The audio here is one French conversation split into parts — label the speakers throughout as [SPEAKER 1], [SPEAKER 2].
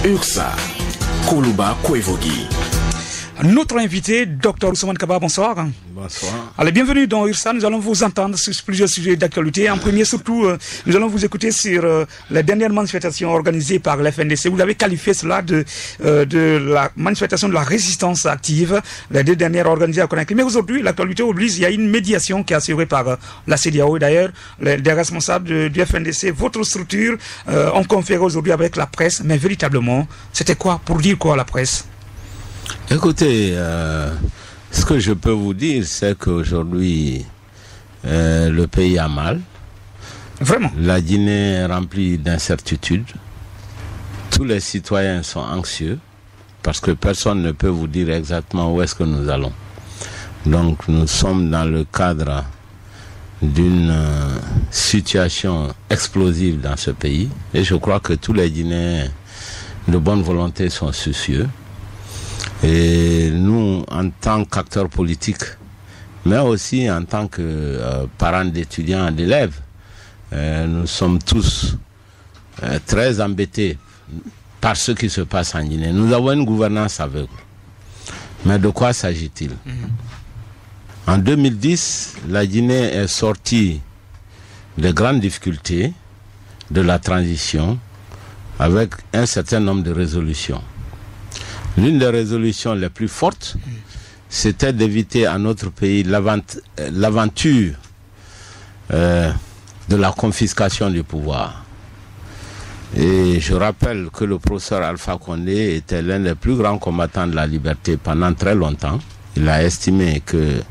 [SPEAKER 1] Ursa, Koulouba Kouevogi.
[SPEAKER 2] Notre invité, Dr Ousmane Kaba, bonsoir.
[SPEAKER 3] Bonsoir.
[SPEAKER 2] Allez, bienvenue dans Ursa. Nous allons vous entendre sur plusieurs sujets d'actualité. En premier, surtout, nous allons vous écouter sur les dernières manifestations organisées par l'FNDC. Vous avez qualifié cela de la manifestation de la résistance active, les deux dernières organisées à Conakry. Mais aujourd'hui, l'actualité oblige, il y a une médiation qui est assurée par la CEDEAO. D'ailleurs, des responsables du FNDC, votre structure, ont conféré aujourd'hui avec la presse. Mais véritablement, c'était quoi? Pour dire quoi à la presse?
[SPEAKER 3] Écoutez, ce que je peux vous dire, c'est qu'aujourd'hui, le pays a mal.
[SPEAKER 2] Vraiment?
[SPEAKER 3] La Guinée est remplie d'incertitudes. Tous les citoyens sont anxieux parce que personne ne peut vous dire exactement où est-ce que nous allons. Donc nous sommes dans le cadre d'une situation explosive dans ce pays et je crois que tous les Guinéens de bonne volonté sont soucieux. Et nous, en tant qu'acteurs politiques, mais aussi en tant que parents d'étudiants et d'élèves, nous sommes tous très embêtés par ce qui se passe en Guinée. Nous avons une gouvernance aveugle. Mais de quoi s'agit-il? En 2010, la Guinée est sortie de grandes difficultés de la transition avec un certain nombre de résolutions. L'une des résolutions les plus fortes, c'était d'éviter à notre pays l'aventure de la confiscation du pouvoir. Et je rappelle que le professeur Alpha Condé était l'un des plus grands combattants de la liberté pendant très longtemps. Il a estimé que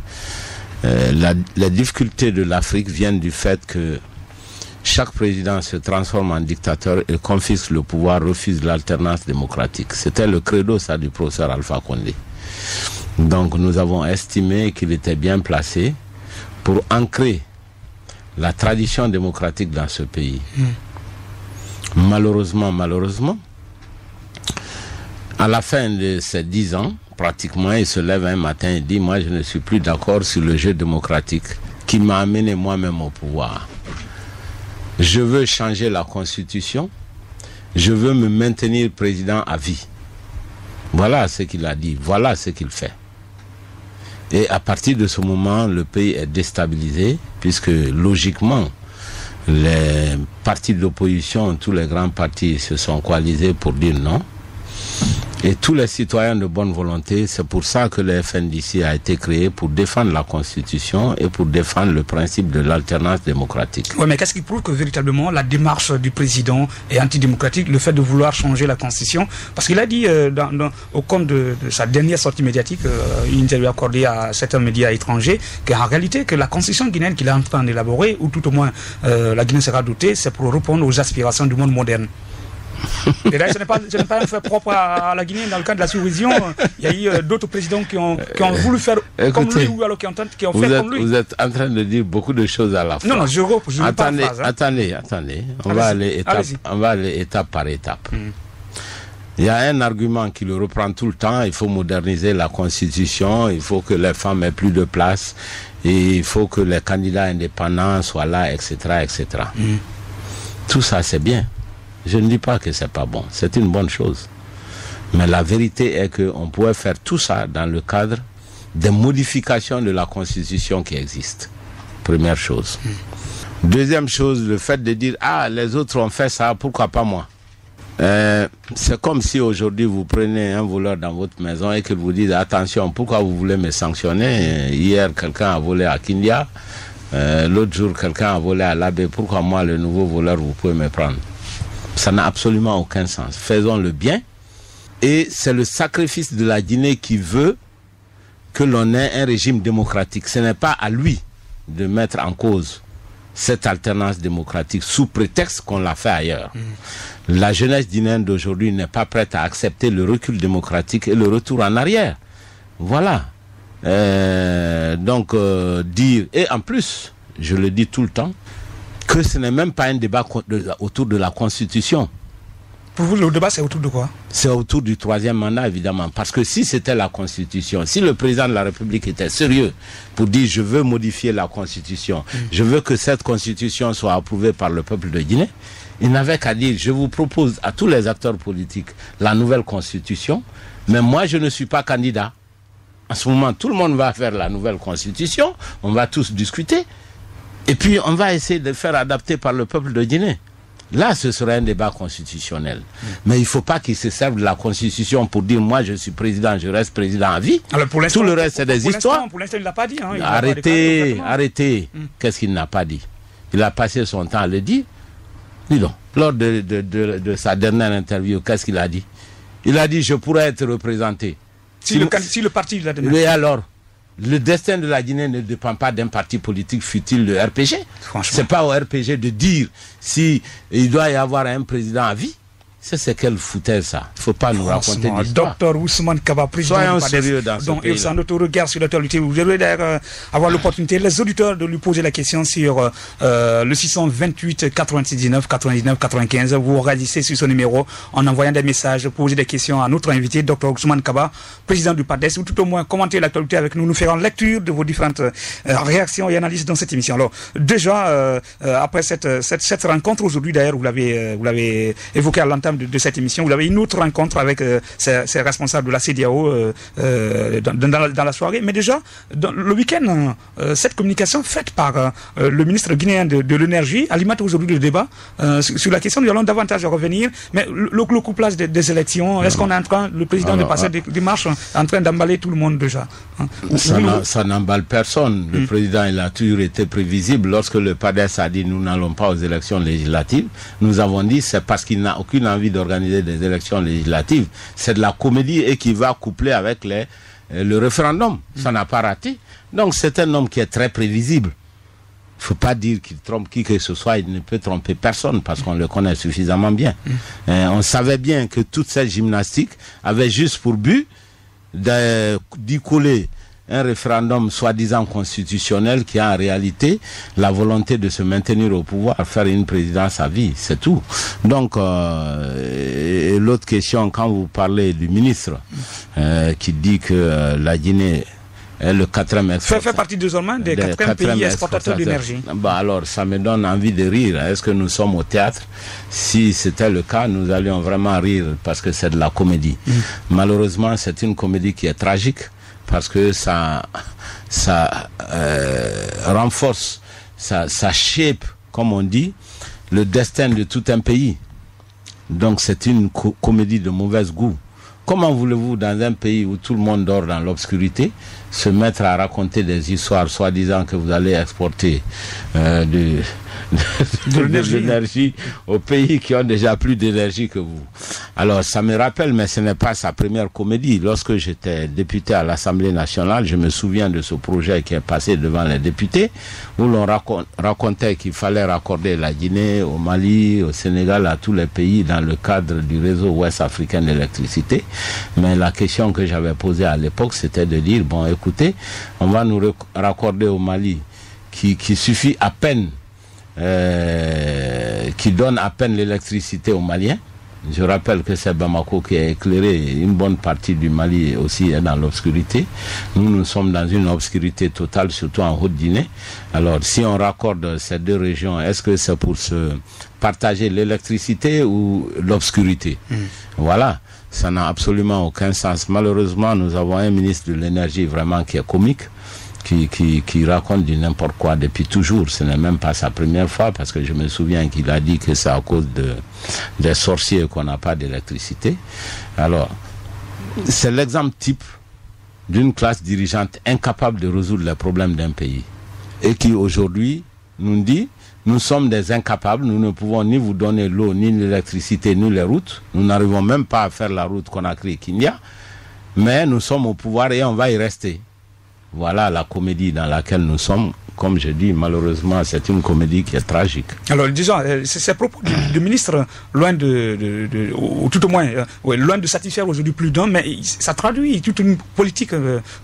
[SPEAKER 3] la difficulté de l'Afrique vient du fait que chaque président se transforme en dictateur et confisque le pouvoir, refuse l'alternance démocratique. C'était le credo, ça, du professeur Alpha Condé. Donc nous avons estimé qu'il était bien placé pour ancrer la tradition démocratique dans ce pays. Malheureusement, à la fin de ces 10 ans, pratiquement, il se lève un matin et dit « Moi, je ne suis plus d'accord sur le jeu démocratique qui m'a amené moi-même au pouvoir. Je veux changer la constitution, je veux me maintenir président à vie. » Voilà ce qu'il a dit, voilà ce qu'il fait. Et à partir de ce moment, le pays est déstabilisé, puisque logiquement, les partis d'opposition, tous les grands partis se sont coalisés pour dire non. Et tous les citoyens de bonne volonté, c'est pour ça que le FNDC a été créé, pour défendre la Constitution et pour défendre le principe de l'alternance démocratique.
[SPEAKER 2] Oui, mais qu'est-ce qui prouve que véritablement la démarche du président est antidémocratique, le fait de vouloir changer la Constitution? Parce qu'il a dit au compte de sa dernière sortie médiatique, une interview accordée à certains médias étrangers, qu'en réalité, que la Constitution guinéenne qu'il est en train d'élaborer, ou tout au moins la Guinée sera dotée, c'est pour répondre aux aspirations du monde moderne. Et là, ce n'est pas un fait propre à la Guinée. Dans le cadre de la sous-région, il y a eu d'autres présidents qui ont voulu faire comme lui, ou alors qui ont fait comme lui.
[SPEAKER 3] Vous êtes en train de dire beaucoup de choses à la fois.
[SPEAKER 2] Non, je
[SPEAKER 3] attendez, attendez. On va aller étape par étape. Il y a un argument qui le reprend tout le temps: il faut moderniser la Constitution, il faut que les femmes aient plus de place, et il faut que les candidats indépendants soient là, etc. etc. Tout ça, c'est bien. Je ne dis pas que c'est pas bon, c'est une bonne chose. Mais la vérité est qu'on pourrait faire tout ça dans le cadre des modifications de la Constitution qui existent. Première chose. Deuxième chose, le fait de dire « Ah, les autres ont fait ça, pourquoi pas moi ?» C'est comme si aujourd'hui vous prenez un voleur dans votre maison et qu'il vous dise « Attention, pourquoi vous voulez me sanctionner? Hier, quelqu'un a volé à Kindia, l'autre jour, quelqu'un a volé à Labé, pourquoi moi, le nouveau voleur, vous pouvez me prendre ?» Ça n'a absolument aucun sens. Faisons le bien. Et c'est le sacrifice de la Guinée qui veut que l'on ait un régime démocratique. Ce n'est pas à lui de mettre en cause cette alternance démocratique sous prétexte qu'on l'a fait ailleurs. La jeunesse guinéenne d'aujourd'hui n'est pas prête à accepter le recul démocratique et le retour en arrière. Voilà. Donc, dire... Et en plus, je le dis tout le temps, que ce n'est même pas un débat autour de la Constitution.
[SPEAKER 2] Pour vous, le débat, c'est autour de quoi?
[SPEAKER 3] C'est autour du 3e mandat, évidemment. Parce que si c'était la Constitution, si le président de la République était sérieux pour dire je veux modifier la Constitution, je veux que cette Constitution soit approuvée par le peuple de Guinée, il n'avait qu'à dire je vous propose à tous les acteurs politiques la nouvelle Constitution, mais moi je ne suis pas candidat. En ce moment, tout le monde va faire la nouvelle Constitution, on va tous discuter, et puis on va essayer de faire adapter par le peuple de Guinée. Là, ce serait un débat constitutionnel. Mais il ne faut pas qu'il se serve de la Constitution pour dire moi je suis président, je reste président à vie.
[SPEAKER 2] Alors pour
[SPEAKER 3] tout le reste, c'est des histoires.
[SPEAKER 2] Pour l'instant, il ne l'a pas dit. Hein.
[SPEAKER 3] Arrêtez. Qu'est-ce qu'il n'a pas dit? Il a passé son temps à le dire. Dis donc, lors de sa dernière interview, qu'est-ce qu'il a dit? Il a dit je pourrais être représenté.
[SPEAKER 2] Si le parti l'a demandé.
[SPEAKER 3] Oui, alors, le destin de la Guinée ne dépend pas d'un parti politique, fut-il le RPG. C'est pas au RPG de dire si il doit y avoir un président à vie. C'est quelle foutaise ça. Il ne faut pas nous raconter des histoires.
[SPEAKER 2] Docteur Ousmane Kaba, président
[SPEAKER 3] Soyons
[SPEAKER 2] du PADES,
[SPEAKER 3] sérieux dans ce pays.
[SPEAKER 2] Donc, notre regard sur l'actualité. Vous devez d'ailleurs avoir l'opportunité, les auditeurs, de lui poser la question sur le 628 99 99 95. Vous réagissez sur ce numéro en envoyant des messages, poser des questions à notre invité, docteur Ousmane Kaba, président du PADES, ou tout au moins commenter l'actualité avec nous. Nous ferons lecture de vos différentes réactions et analyses dans cette émission. Alors, déjà, après cette rencontre aujourd'hui, d'ailleurs, vous l'avez évoqué à l'entame de cette émission, vous avez une autre rencontre avec ces responsables de la CEDEAO dans la soirée, mais déjà dans le week-end, cette communication faite par le ministre guinéen de l'énergie alimente aujourd'hui le débat sur la question. Nous allons davantage revenir, mais le couplage des élections, est-ce qu'on est en train, le président de passer des démarches en train d'emballer tout le monde déjà?
[SPEAKER 3] Ça n'emballe personne. Le président, il a toujours été prévisible. Lorsque le PADES a dit nous n'allons pas aux élections législatives, nous avons dit c'est parce qu'il n'a aucune envie d'organiser des élections législatives. C'est de la comédie et qui va coupler avec le référendum. Ça n'a pas raté. Donc c'est un homme qui est très prévisible. Il ne faut pas dire qu'il trompe qui que ce soit, il ne peut tromper personne parce qu'on le connaît suffisamment bien. On savait bien que toute cette gymnastique avait juste pour but d'y coller un référendum soi-disant constitutionnel qui a en réalité la volonté de se maintenir au pouvoir, faire une présidence à vie, c'est tout. Donc, et l'autre question, quand vous parlez du ministre qui dit que la Guinée est le 4e exportateur.
[SPEAKER 2] Fait partie désormais des 4e pays exportateurs d'énergie.
[SPEAKER 3] Bah alors, ça me donne envie de rire. Est-ce que nous sommes au théâtre? Si c'était le cas, nous allions vraiment rire parce que c'est de la comédie. Malheureusement, c'est une comédie qui est tragique parce que ça renforce, ça shape, comme on dit, le destin de tout un pays. Donc c'est une comédie de mauvais goût. Comment voulez-vous, dans un pays où tout le monde dort dans l'obscurité, se mettre à raconter des histoires soi-disant que vous allez exporter de l'énergie aux pays qui ont déjà plus d'énergie que vous? Alors, ça me rappelle, mais ce n'est pas sa première comédie. Lorsque j'étais député à l'Assemblée nationale, je me souviens de ce projet qui est passé devant les députés, où l'on racontait qu'il fallait raccorder la Guinée, au Mali, au Sénégal, à tous les pays dans le cadre du réseau ouest africain d'électricité. Mais la question que j'avais posée à l'époque, c'était de dire, bon, écoutez, on va nous raccorder au Mali, qui suffit à peine, qui donne à peine l'électricité aux Maliens. Je rappelle que c'est Bamako qui a éclairé, une bonne partie du Mali aussi est dans l'obscurité. Nous sommes dans une obscurité totale, surtout en Haute-Guinée. Alors, si on raccorde ces deux régions, est-ce que c'est pour se partager l'électricité ou l'obscurité? Voilà, ça n'a absolument aucun sens. Malheureusement, nous avons un ministre de l'énergie vraiment qui est comique, qui raconte du n'importe quoi depuis toujours. Ce n'est même pas sa première fois, parce que je me souviens qu'il a dit que c'est à cause des sorciers qu'on n'a pas d'électricité. Alors, c'est l'exemple type d'une classe dirigeante incapable de résoudre les problèmes d'un pays et qui aujourd'hui nous dit: nous sommes des incapables, nous ne pouvons ni vous donner l'eau, ni l'électricité, ni les routes. Nous n'arrivons même pas à faire la route Conakry-Kinya, mais nous sommes au pouvoir et on va y rester. voilà la comédie dans laquelle nous sommes. Comme je dis, malheureusement, c'est une comédie qui est tragique.
[SPEAKER 2] Alors, disons, ces propos du ministre, loin ou tout au moins, loin de satisfaire aujourd'hui plus d'un, mais ça traduit toute une politique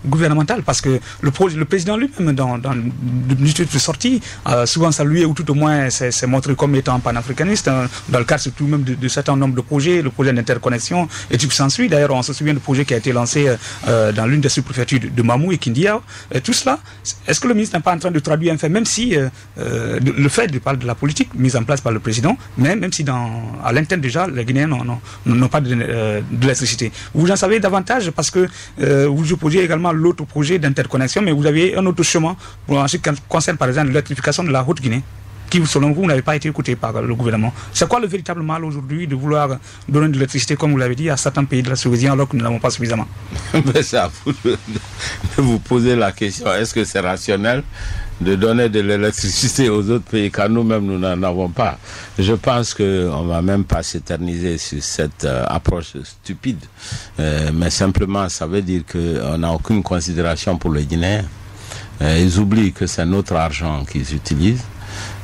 [SPEAKER 2] gouvernementale, parce que le président lui-même, dans de sortie, souvent salué, ou tout au moins s'est montré comme étant panafricaniste, dans le cadre surtout même de certain nombre de projets, le projet d'interconnexion, et tout s'ensuit. D'ailleurs, on se souvient du projet qui a été lancé dans l'une des sous-préfectures de Mamou et Kindia. Tout cela, est-ce que le ministre n'est pas en train de traduire un fait, même si le fait de parler de la politique mise en place par le président, mais même si à l'interne déjà, les Guinéens n'ont pas d'électricité. Vous en savez davantage parce que vous opposez également l'autre projet d'interconnexion, mais vous avez un autre chemin en ce qui concerne par exemple l'électrification de la Haute-Guinée, qui, selon vous, n'avez pas été écouté par le gouvernement. C'est quoi le véritable mal aujourd'hui de vouloir donner de l'électricité, comme vous l'avez dit, à certains pays de la sous-région alors que nous n'avons pas suffisamment?
[SPEAKER 3] Mais c'est à vous de vous poser la question, est-ce que c'est rationnel de donner de l'électricité aux autres pays car nous-mêmes nous n'en avons pas? Je pense qu'on ne va même pas s'éterniser sur cette approche stupide, mais simplement ça veut dire qu'on n'a aucune considération pour les Guinéens. Ils oublient que c'est notre argent qu'ils utilisent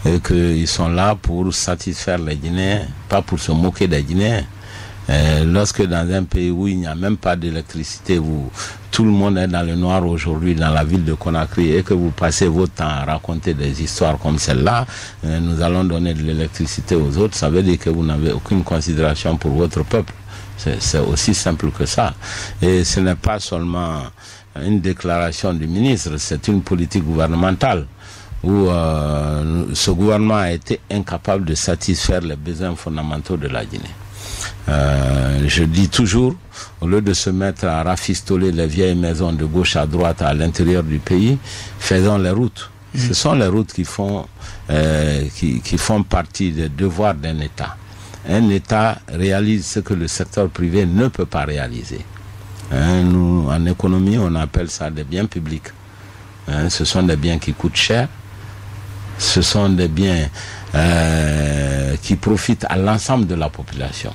[SPEAKER 3] et qu'ils sont là pour satisfaire les Guinéens, pas pour se moquer des Guinéens. Lorsque dans un pays où il n'y a même pas d'électricité, où tout le monde est dans le noir aujourd'hui dans la ville de Conakry, et que vous passez votre temps à raconter des histoires comme celle-là, nous allons donner de l'électricité aux autres, ça veut dire que vous n'avez aucune considération pour votre peuple. C'est aussi simple que ça. Et ce n'est pas seulement une déclaration du ministre, c'est une politique gouvernementale où ce gouvernement a été incapable de satisfaire les besoins fondamentaux de la Guinée. Je dis toujours, au lieu de se mettre à rafistoler les vieilles maisons de gauche à droite à l'intérieur du pays, faisons les routes. Ce sont les routes qui font partie des devoirs d'un État. Un État réalise ce que le secteur privé ne peut pas réaliser. Nous, en économie, on appelle ça des biens publics. Ce sont des biens qui coûtent cher. Ce sont des biens qui profitent à l'ensemble de la population.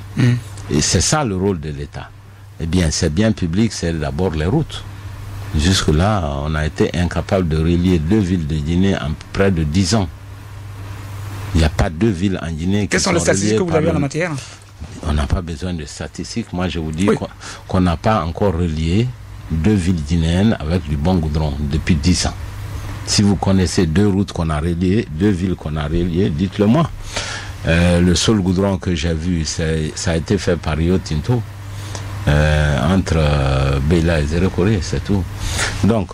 [SPEAKER 3] Et c'est ça le rôle de l'État. Eh bien, ces biens publics, c'est d'abord les routes. Jusque-là, on a été incapable de relier 2 villes de Guinée en près de 10 ans. Il n'y a pas 2 villes en Guinée qui sont reliées. Quelles sont les statistiques que vous avez en la matière? On n'a pas besoin de statistiques. Moi, je vous dis qu'on n'a pas encore relié 2 villes guinéennes avec du bon goudron depuis 10 ans. Si vous connaissez 2 routes qu'on a reliées, 2 villes qu'on a reliées, dites-le moi. Le seul goudron que j'ai vu, ça a été fait par Rio Tinto, entre Bela et Zérekore, c'est tout. Donc,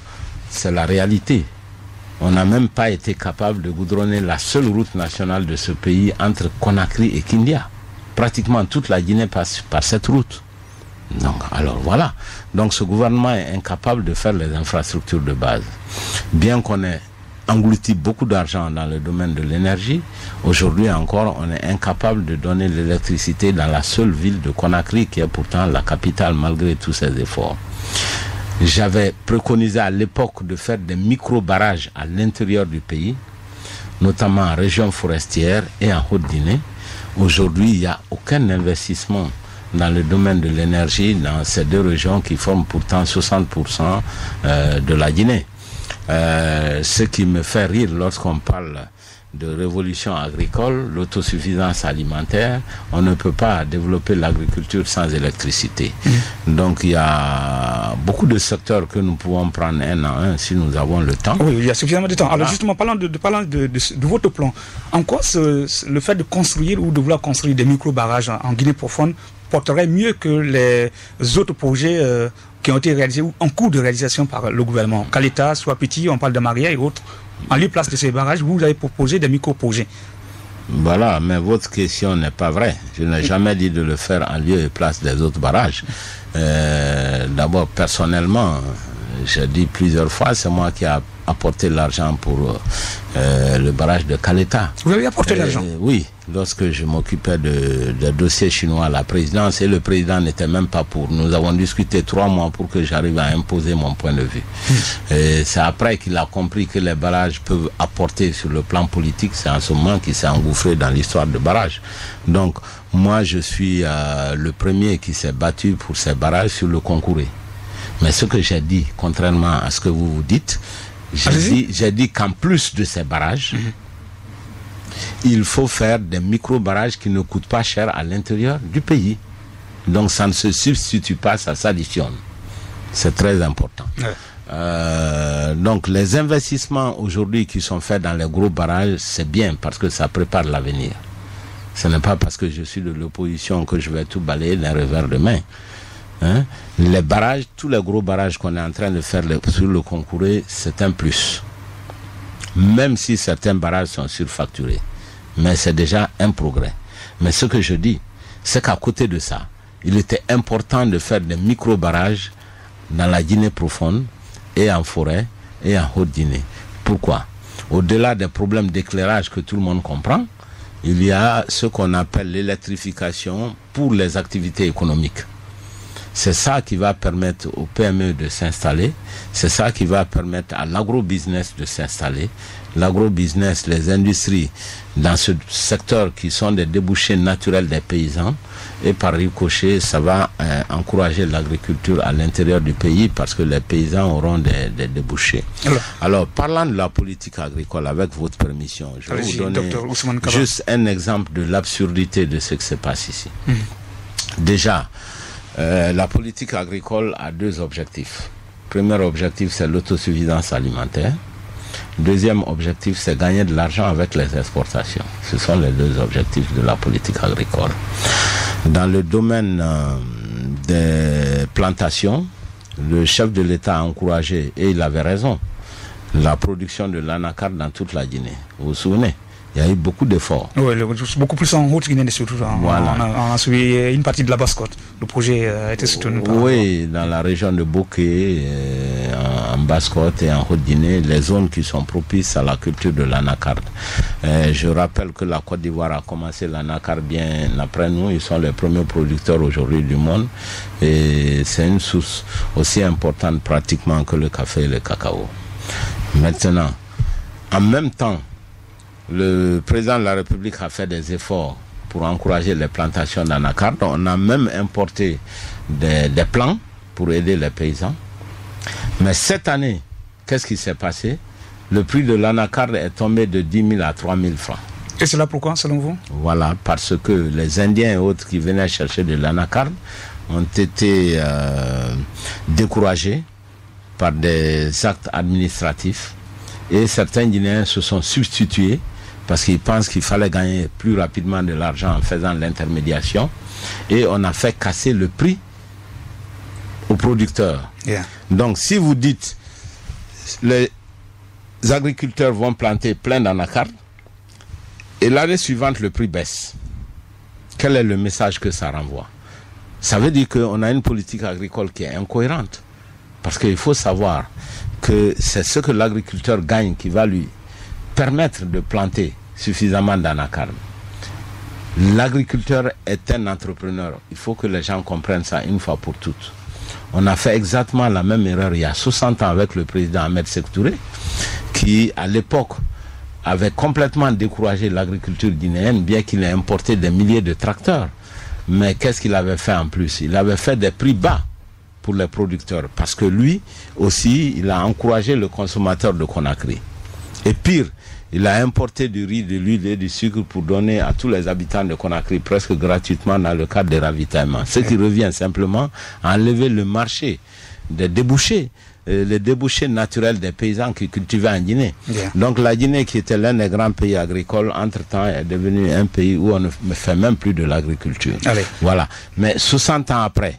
[SPEAKER 3] c'est la réalité. On n'a même pas été capable de goudronner la seule route nationale de ce pays entre Conakry et Kindia. Pratiquement toute la Guinée passe par cette route. Donc, alors voilà. Donc ce gouvernement est incapable de faire les infrastructures de base. Bien qu'on ait englouti beaucoup d'argent dans le domaine de l'énergie, aujourd'hui encore, on est incapable de donner l'électricité dans la seule ville de Conakry, qui est pourtant la capitale malgré tous ces efforts. J'avais préconisé à l'époque de faire des micro-barrages à l'intérieur du pays, notamment en région forestière et en Haute-Guinée. Aujourd'hui, il n'y a aucun investissement dans le domaine de l'énergie dans ces 2 régions qui forment pourtant 60% de la Guinée. Ce qui me fait rire lorsqu'on parle de révolution agricole, l'autosuffisance alimentaire, on ne peut pas développer l'agriculture sans électricité. Donc il y a beaucoup de secteurs que nous pouvons prendre un à un si nous avons le temps.
[SPEAKER 2] Oui, il y a suffisamment de temps. Alors justement, parlant de votre plan, en quoi le fait de construire ou de vouloir construire des micro-barrages en Guinée profonde porterait mieux que les autres projets qui ont été réalisés ou en cours de réalisation par le gouvernement? Qu'à l'État soit petit, on parle de Maria et autres. En lieu place de ces barrages, vous avez proposé des micro-projets.
[SPEAKER 3] Voilà, mais votre question n'est pas vraie. Je n'ai jamais dit de le faire en lieu et place des autres barrages. D'abord, personnellement, j'ai dit plusieurs fois, c'est moi qui ai apporté l'argent pour le barrage de Caleta.
[SPEAKER 2] Vous avez apporté l'argent?
[SPEAKER 3] Oui, lorsque je m'occupais de dossiers chinois à la présidence, et le président n'était même pas pour. Nous avons discuté 3 mois pour que j'arrive à imposer mon point de vue. Et c'est après qu'il a compris que les barrages peuvent apporter sur le plan politique. C'est en ce moment qu'il s'est engouffré dans l'histoire de barrages. Donc, moi, je suis le premier qui s'est battu pour ces barrages sur le Concouré. Mais ce que j'ai dit, contrairement à ce que vous dites, j'ai dit qu'en plus de ces barrages, il faut faire des micro-barrages qui ne coûtent pas cher à l'intérieur du pays. Donc ça ne se substitue pas, ça s'additionne. C'est très important. Donc les investissements aujourd'hui qui sont faits dans les gros barrages, c'est bien parce que ça prépare l'avenir. Ce n'est pas parce que je suis de l'opposition que je vais tout balayer d'un revers de main. Les barrages, tous les gros barrages qu'on est en train de faire sur le concours, c'est un plus. Même si certains barrages sont surfacturés. Mais c'est déjà un progrès. Mais ce que je dis, c'est qu'à côté de ça, il était important de faire des micro-barrages dans la Guinée profonde et en forêt et en Haute-Guinée. Pourquoi? Au-delà des problèmes d'éclairage que tout le monde comprend, il y a ce qu'on appelle l'électrification pour les activités économiques. C'est ça qui va permettre aux PME de s'installer, c'est ça qui va permettre à l'agro-business de s'installer. L'agro-business, les industries dans ce secteur qui sont des débouchés naturels des paysans, et par ricochet, ça va encourager l'agriculture à l'intérieur du pays parce que les paysans auront des débouchés. Alors, parlant de la politique agricole, avec votre permission, je vais vous donner juste un exemple de l'absurdité de ce qui se passe ici. Déjà, la politique agricole a deux objectifs. Premier objectif, c'est l'autosuffisance alimentaire. Deuxième objectif, c'est gagner de l'argent avec les exportations. Ce sont les deux objectifs de la politique agricole. Dans le domaine des plantations, le chef de l'État a encouragé, et il avait raison, la production de l'anacarde dans toute la Guinée. Vous vous souvenez? Il y a eu beaucoup d'efforts.
[SPEAKER 2] Oui, beaucoup plus en Haute-Guinée, surtout.
[SPEAKER 3] Voilà.
[SPEAKER 2] On a suivi une partie de la Basse-Côte. Le projet a été soutenu par...
[SPEAKER 3] Oui, dans la région de Bokeh, en Basse-Côte et en Haute-Guinée, les zones qui sont propices à la culture de l'anacarde. Je rappelle que la Côte d'Ivoire a commencé l'anacarde bien après nous. Ils sont les premiers producteurs aujourd'hui du monde. Et c'est une source aussi importante pratiquement que le café et le cacao. Maintenant, en même temps, le président de la République a fait des efforts pour encourager les plantations d'anacarde. On a même importé des plants pour aider les paysans. Mais cette année, qu'est-ce qui s'est passé? Le prix de l'anacarde est tombé de 10 000 à 3 000 francs.
[SPEAKER 2] Et c'est là pourquoi, selon vous?
[SPEAKER 3] Voilà, parce que les Indiens et autres qui venaient chercher de l'anacarde ont été découragés par des actes administratifs. Et certains Guinéens se sont substitués parce qu'ils pensent qu'il fallait gagner plus rapidement de l'argent en faisant l'intermédiation. Et on a fait casser le prix aux producteurs. Donc si vous dites les agriculteurs vont planter plein d'anacarde et l'année suivante le prix baisse, quel est le message que ça renvoie? Ça veut dire qu'on a une politique agricole qui est incohérente. Parce qu'il faut savoir que c'est ce que l'agriculteur gagne qui va lui permettre de planter suffisamment d'anacarde. L'agriculteur est un entrepreneur. Il faut que les gens comprennent ça une fois pour toutes. On a fait exactement la même erreur il y a 60 ans avec le président Ahmed Sékou Touré, qui à l'époque avait complètement découragé l'agriculture guinéenne, bien qu'il ait importé des milliers de tracteurs. Mais qu'est-ce qu'il avait fait en plus? Il avait fait des prix bas pour les producteurs, parce que lui aussi, il a encouragé le consommateur de Conakry. Et pire, il a importé du riz, de l'huile et du sucre pour donner à tous les habitants de Conakry presque gratuitement dans le cadre des ravitaillements. Ce qui revient simplement à enlever le marché des débouchés, les débouchés naturels des paysans qui cultivaient en Guinée. Donc la Guinée, qui était l'un des grands pays agricoles, entre-temps est devenue un pays où on ne fait même plus de l'agriculture. Voilà. Mais 60 ans après,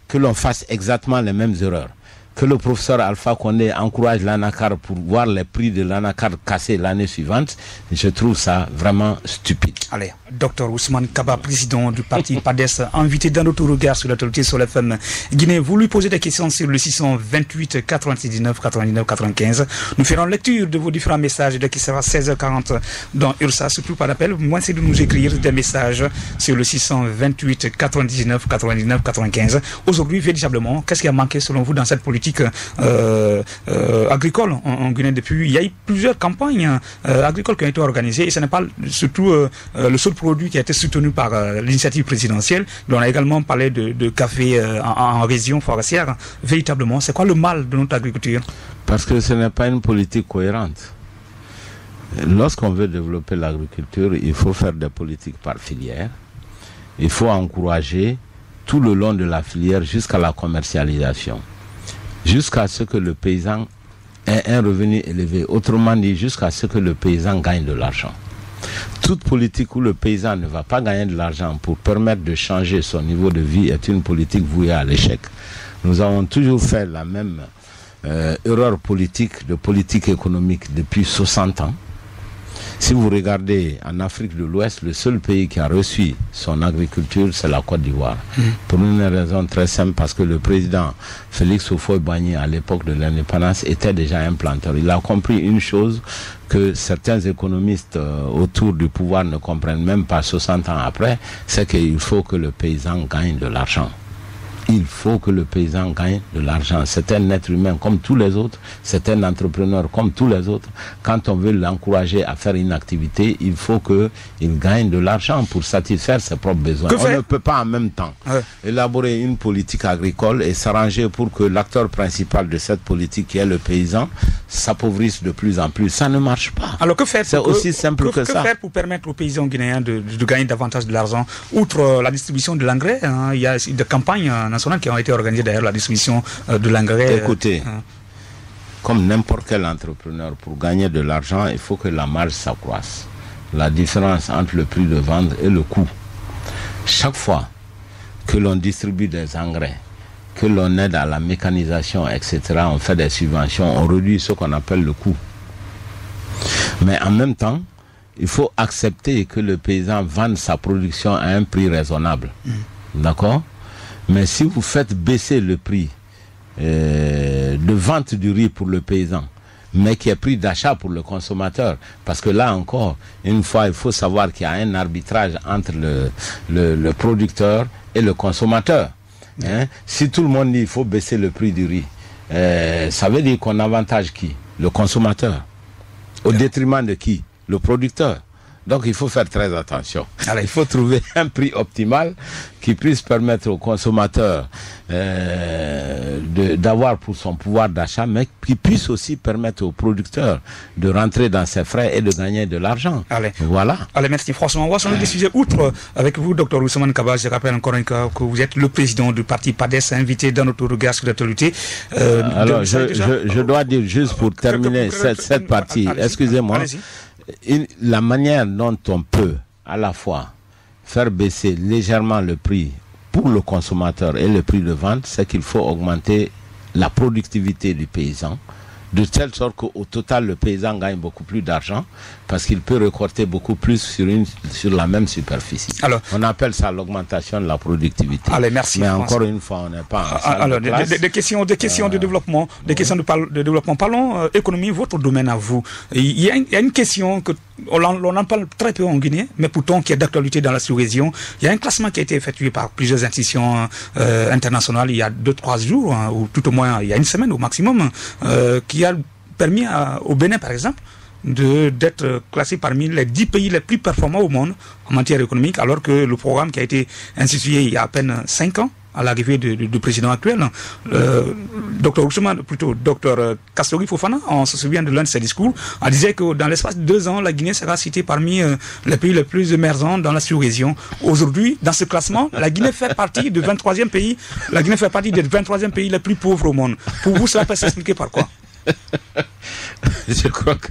[SPEAKER 3] que l'on fasse exactement les mêmes erreurs, que le professeur Alpha Condé encourage l'anacarde pour voir les prix de l'anacarde casser l'année suivante, je trouve ça vraiment stupide.
[SPEAKER 2] Allez, Dr Ousmane Kaba, président du parti PADES, invité dans notre regard sur l'actualité sur la FM Guinée. Vous lui posez des questions sur le 628 99 99 95. Nous ferons lecture de vos différents messages dès qu'il sera 16h40 dans URSA. Surtout par appel, moi c'est de nous écrire des messages sur le 628 99 99 95. Aujourd'hui, véritablement, qu'est-ce qui a manqué selon vous dans cette politique agricole en Guinée? Depuis, il y a eu plusieurs campagnes agricoles qui ont été organisées et ce n'est pas surtout le seul produit qui a été soutenu par l'initiative présidentielle. On a également parlé de café en région forestière. Véritablement, c'est quoi le mal de notre agriculture?
[SPEAKER 3] Parce que ce n'est pas une politique cohérente. Lorsqu'on veut développer l'agriculture, il faut faire des politiques par filière. Il faut encourager tout le long de la filière jusqu'à la commercialisation, jusqu'à ce que le paysan ait un revenu élevé. Autrement dit, jusqu'à ce que le paysan gagne de l'argent. Toute politique où le paysan ne va pas gagner de l'argent pour permettre de changer son niveau de vie est une politique vouée à l'échec. Nous avons toujours fait la même erreur politique, de politique économique depuis 60 ans. Si vous regardez en Afrique de l'Ouest, le seul pays qui a reçu son agriculture, c'est la Côte d'Ivoire. Pour une raison très simple, parce que le président Félix Houphouët-Boigny, à l'époque de l'indépendance, était déjà un planteur. Il a compris une chose que certains économistes autour du pouvoir ne comprennent même pas 60 ans après, c'est qu'il faut que le paysan gagne de l'argent. Il faut que le paysan gagne de l'argent. C'est un être humain comme tous les autres, c'est un entrepreneur comme tous les autres. Quand on veut l'encourager à faire une activité, il faut qu'il gagne de l'argent pour satisfaire ses propres besoins. On ne peut pas en même temps élaborer une politique agricole et s'arranger pour que l'acteur principal de cette politique, qui est le paysan, s'appauvrisse de plus en plus. Ça ne marche pas.
[SPEAKER 2] Alors que faire?
[SPEAKER 3] C'est aussi simple que ça.
[SPEAKER 2] Que faire pour permettre aux paysans guinéens de gagner davantage de l'argent? Outre la distribution de l'engrais, il y a des campagnes nationales qui ont été organisées d'ailleurs, la distribution de l'engrais.
[SPEAKER 3] Écoutez, comme n'importe quel entrepreneur, pour gagner de l'argent, il faut que la marge s'accroisse. La différence entre le prix de vente et le coût. Chaque fois que l'on distribue des engrais, que l'on aide à la mécanisation, etc., on fait des subventions, on réduit ce qu'on appelle le coût. Mais en même temps, il faut accepter que le paysan vende sa production à un prix raisonnable. D'accord? Mais si vous faites baisser le prix de vente du riz pour le paysan, mais qui est prix d'achat pour le consommateur, parce que là encore, une fois, il faut savoir qu'il y a un arbitrage entre le producteur et le consommateur. Hein? Si tout le monde dit qu'il faut baisser le prix du riz, ça veut dire qu'on avantage qui? Le consommateur. Au détriment de qui? Le producteur. Donc il faut faire très attention. Alors, il faut trouver un prix optimal qui puisse permettre au consommateur d'avoir pour son pouvoir d'achat, mais qui puisse aussi permettre au producteur de rentrer dans ses frais et de gagner de l'argent. Voilà.
[SPEAKER 2] Allez, merci. Franchement, on va changer de sujet. Outre avec vous, Dr Ousmane Kaba, je rappelle encore une fois que vous êtes le président du parti PADES, invité dans notre regard sur l'actualité.
[SPEAKER 3] Alors, je dois dire juste pour terminer cette partie, excusez-moi. La manière dont on peut à la fois faire baisser légèrement le prix pour le consommateur et le prix de vente, c'est qu'il faut augmenter la productivité du paysan, de telle sorte qu'au total le paysan gagne beaucoup plus d'argent parce qu'il peut récolter beaucoup plus sur la même superficie. Alors, on appelle ça l'augmentation de la productivité.
[SPEAKER 2] Allez, merci.
[SPEAKER 3] Mais encore une fois, on n'est pas en salle
[SPEAKER 2] alors,
[SPEAKER 3] de classe.
[SPEAKER 2] des questions de développement, de développement. Parlons économie, votre domaine à vous. Il y a une question que on en parle très peu en Guinée, mais pourtant qui est d'actualité dans la sous-région. Il y a un classement qui a été effectué par plusieurs institutions internationales il y a 2-3 jours, ou tout au moins il y a une semaine au maximum, qui a permis au Bénin, par exemple, d'être classé parmi les 10 pays les plus performants au monde en matière économique, alors que le programme qui a été institué il y a à peine 5 ans, à l'arrivée du président actuel, Dr Ousmane, plutôt Dr Kastori Fofana, on se souvient de l'un de ses discours, on disait que dans l'espace de 2 ans, la Guinée sera citée parmi les pays les plus émergents dans la sous-région. Aujourd'hui, dans ce classement, la Guinée fait partie du 23e pays, la Guinée fait partie des 23e pays les plus pauvres au monde. Pour vous, cela peut s'expliquer par quoi?
[SPEAKER 3] Je crois que...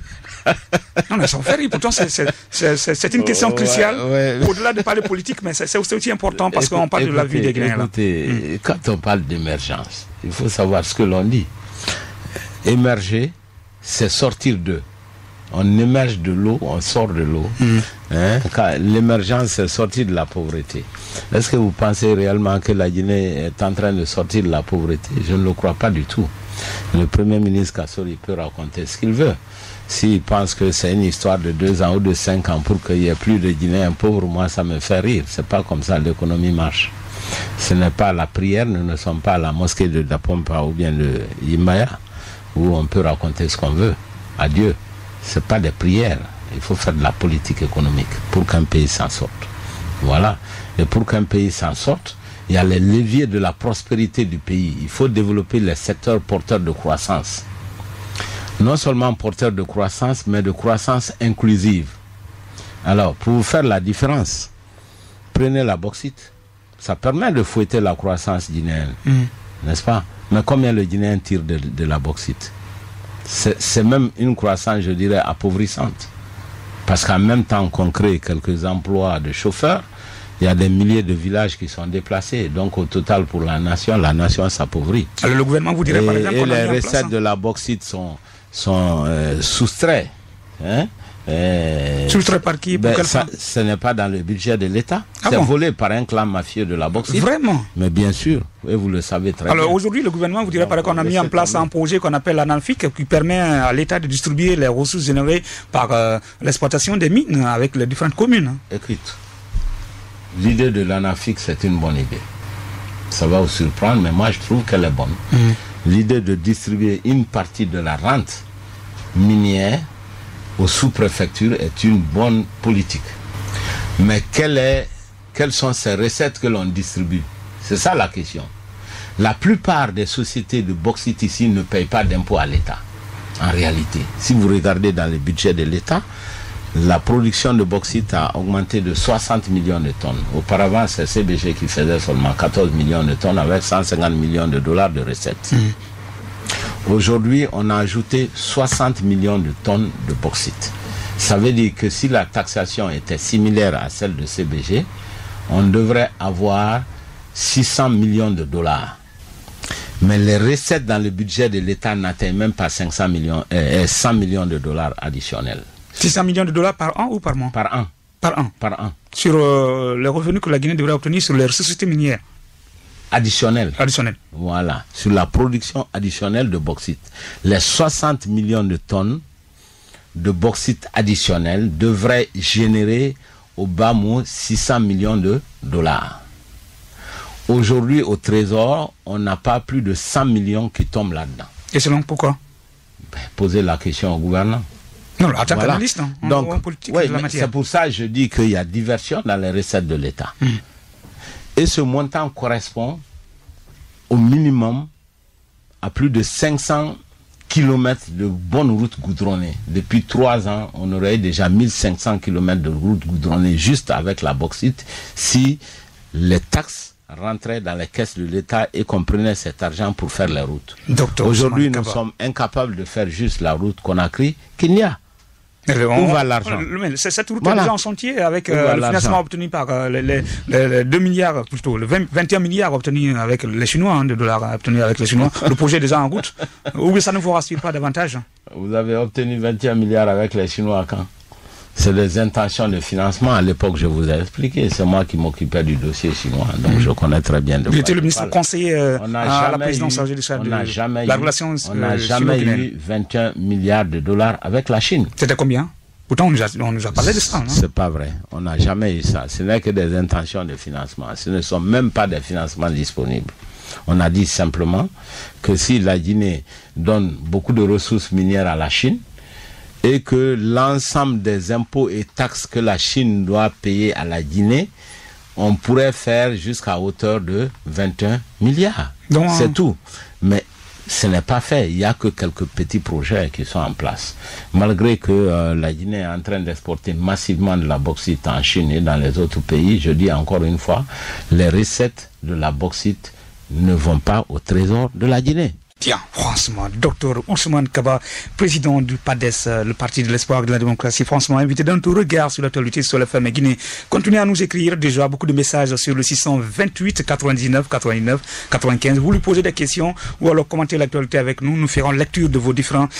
[SPEAKER 2] Non, mais ça me fait rire. Pourtant, c'est une question cruciale. Au-delà de parler politique, mais c'est aussi important parce qu'on parle de la vie des Guinéens.
[SPEAKER 3] Écoutez, quand on parle d'émergence, il faut savoir ce que l'on dit. Émerger, c'est sortir d'eux. On émerge de l'eau, on sort de l'eau. L'émergence, c'est sortir de la pauvreté. Est-ce que vous pensez réellement que la Guinée est en train de sortir de la pauvreté? Je ne le crois pas du tout. Le Premier ministre Kastori peut raconter ce qu'il veut. S'il pense que c'est une histoire de 2 ans ou de 5 ans pour qu'il n'y ait plus de Guinéens pauvres, moi ça me fait rire. C'est pas comme ça l'économie marche. Ce n'est pas la prière, nous ne sommes pas à la mosquée de Dapompa ou bien de Yimbaya, où on peut raconter ce qu'on veut à Dieu. Ce n'est pas des prières. Il faut faire de la politique économique pour qu'un pays s'en sorte. Voilà. Et pour qu'un pays s'en sorte, il y a les leviers de la prospérité du pays. Il faut développer les secteurs porteurs de croissance. Non seulement porteurs de croissance, mais de croissance inclusive. Alors, pour vous faire la différence, prenez la bauxite. Ça permet de fouetter la croissance guinéenne, n'est-ce pas? Mais combien le Guinéen tire de la bauxite? C'est même une croissance, je dirais, appauvrissante. Parce qu'en même temps qu'on crée quelques emplois de chauffeurs, il y a des milliers de villages qui sont déplacés. Donc au total pour la nation s'appauvrit.
[SPEAKER 2] Alors le gouvernement vous dirait par exemple...
[SPEAKER 3] Et les recettes de la bauxite sont soustraits. Hein?
[SPEAKER 2] Soustrait par qui?
[SPEAKER 3] Ce n'est pas dans le budget de l'État. C'est volé par un clan mafieux de la bauxite.
[SPEAKER 2] Vraiment?
[SPEAKER 3] Mais bien sûr, et vous le savez très bien.
[SPEAKER 2] Alors aujourd'hui, le gouvernement vous dirait par exemple qu'on a mis en place un projet qu'on appelle l'ANALFIC qui permet à l'État de distribuer les ressources générées par l'exploitation des mines avec les différentes communes.
[SPEAKER 3] Écoute, l'idée de l'ANALFIC, c'est une bonne idée. Ça va vous surprendre, mais moi je trouve qu'elle est bonne. L'idée de distribuer une partie de la rente minière aux sous-préfectures est une bonne politique. Mais quelles sont ces recettes que l'on distribue? C'est ça la question. La plupart des sociétés de bauxite ici ne payent pas d'impôts à l'État. En réalité, si vous regardez dans le budget de l'État, la production de bauxite a augmenté de 60 millions de tonnes. Auparavant, c'est CBG qui faisait seulement 14 millions de tonnes avec 150 millions de dollars de recettes. Aujourd'hui, on a ajouté 60 millions de tonnes de bauxite. Ça veut dire que si la taxation était similaire à celle de CBG, on devrait avoir 600 millions de dollars. Mais les recettes dans le budget de l'État n'atteignent même pas 100 millions de dollars additionnels.
[SPEAKER 2] 600 millions de dollars par an ou par mois?
[SPEAKER 3] Par an.
[SPEAKER 2] Par an?
[SPEAKER 3] Par an.
[SPEAKER 2] Sur les revenus que la Guinée devrait obtenir sur les sociétés minières?
[SPEAKER 3] Additionnel.
[SPEAKER 2] Voilà,
[SPEAKER 3] sur la production additionnelle de bauxite. Les 60 millions de tonnes de bauxite additionnel devraient générer au bas mot 600 millions de dollars. Aujourd'hui, au Trésor, on n'a pas plus de 100 millions qui tombent là-dedans.
[SPEAKER 2] Et selon pourquoi?
[SPEAKER 3] Posez la question au gouvernement.
[SPEAKER 2] Non, en tant qu'analyste,
[SPEAKER 3] donc, c'est pour ça que je dis qu'il y a diversion dans les recettes de l'État. Et ce montant correspond au minimum à plus de 500 km de bonnes routes goudronnées. Depuis 3 ans, on aurait déjà 1500 km de routes goudronnées juste avec la bauxite si les taxes rentraient dans les caisses de l'État et qu'on prenait cet argent pour faire les routes. Aujourd'hui, nous sommes incapables de faire juste la route Conakry-Kenya. Où va l'argent?
[SPEAKER 2] Cette route est déjà en chantier avec le financement obtenu par les 2 milliards, plutôt, le 21 milliards obtenus avec les Chinois, de dollars obtenus avec les Chinois. Le projet est déjà en route. Ou ça ne vous rassure pas davantage?
[SPEAKER 3] Vous avez obtenu 21 milliards avec les Chinois quand? C'est des intentions de financement. À l'époque, je vous ai expliqué. C'est moi qui m'occupais du dossier chinois. Donc, je connais très bien de quoi.
[SPEAKER 2] Vous étiez le ministre conseiller à la présidence chargée de la relation
[SPEAKER 3] on n'a jamais eu 21 milliards de dollars avec la Chine.
[SPEAKER 2] C'était combien? Pourtant, on nous a parlé de ça, non?
[SPEAKER 3] C'est pas vrai. On n'a jamais eu ça. Ce n'est que des intentions de financement. Ce ne sont même pas des financements disponibles. On a dit simplement que si la Guinée donne beaucoup de ressources minières à la Chine, et que l'ensemble des impôts et taxes que la Chine doit payer à la Guinée, on pourrait faire jusqu'à hauteur de 21 milliards. C'est tout. Mais ce n'est pas fait. Il n'y a que quelques petits projets qui sont en place. Malgré que la Guinée est en train d'exporter massivement de la bauxite en Chine et dans les autres pays, je dis encore une fois, les recettes de la bauxite ne vont pas au trésor de la Guinée.
[SPEAKER 2] Tiens, franchement, Dr Ousmane Kaba, président du PADES, le Parti de l'Espoir de la Démocratie, franchement, invité dans ton regard sur l'actualité sur la FM Guinée. Continuez à nous écrire déjà beaucoup de messages sur le 628 99 89 95. Vous lui posez des questions ou alors commentez l'actualité avec nous. Nous ferons lecture de vos différentes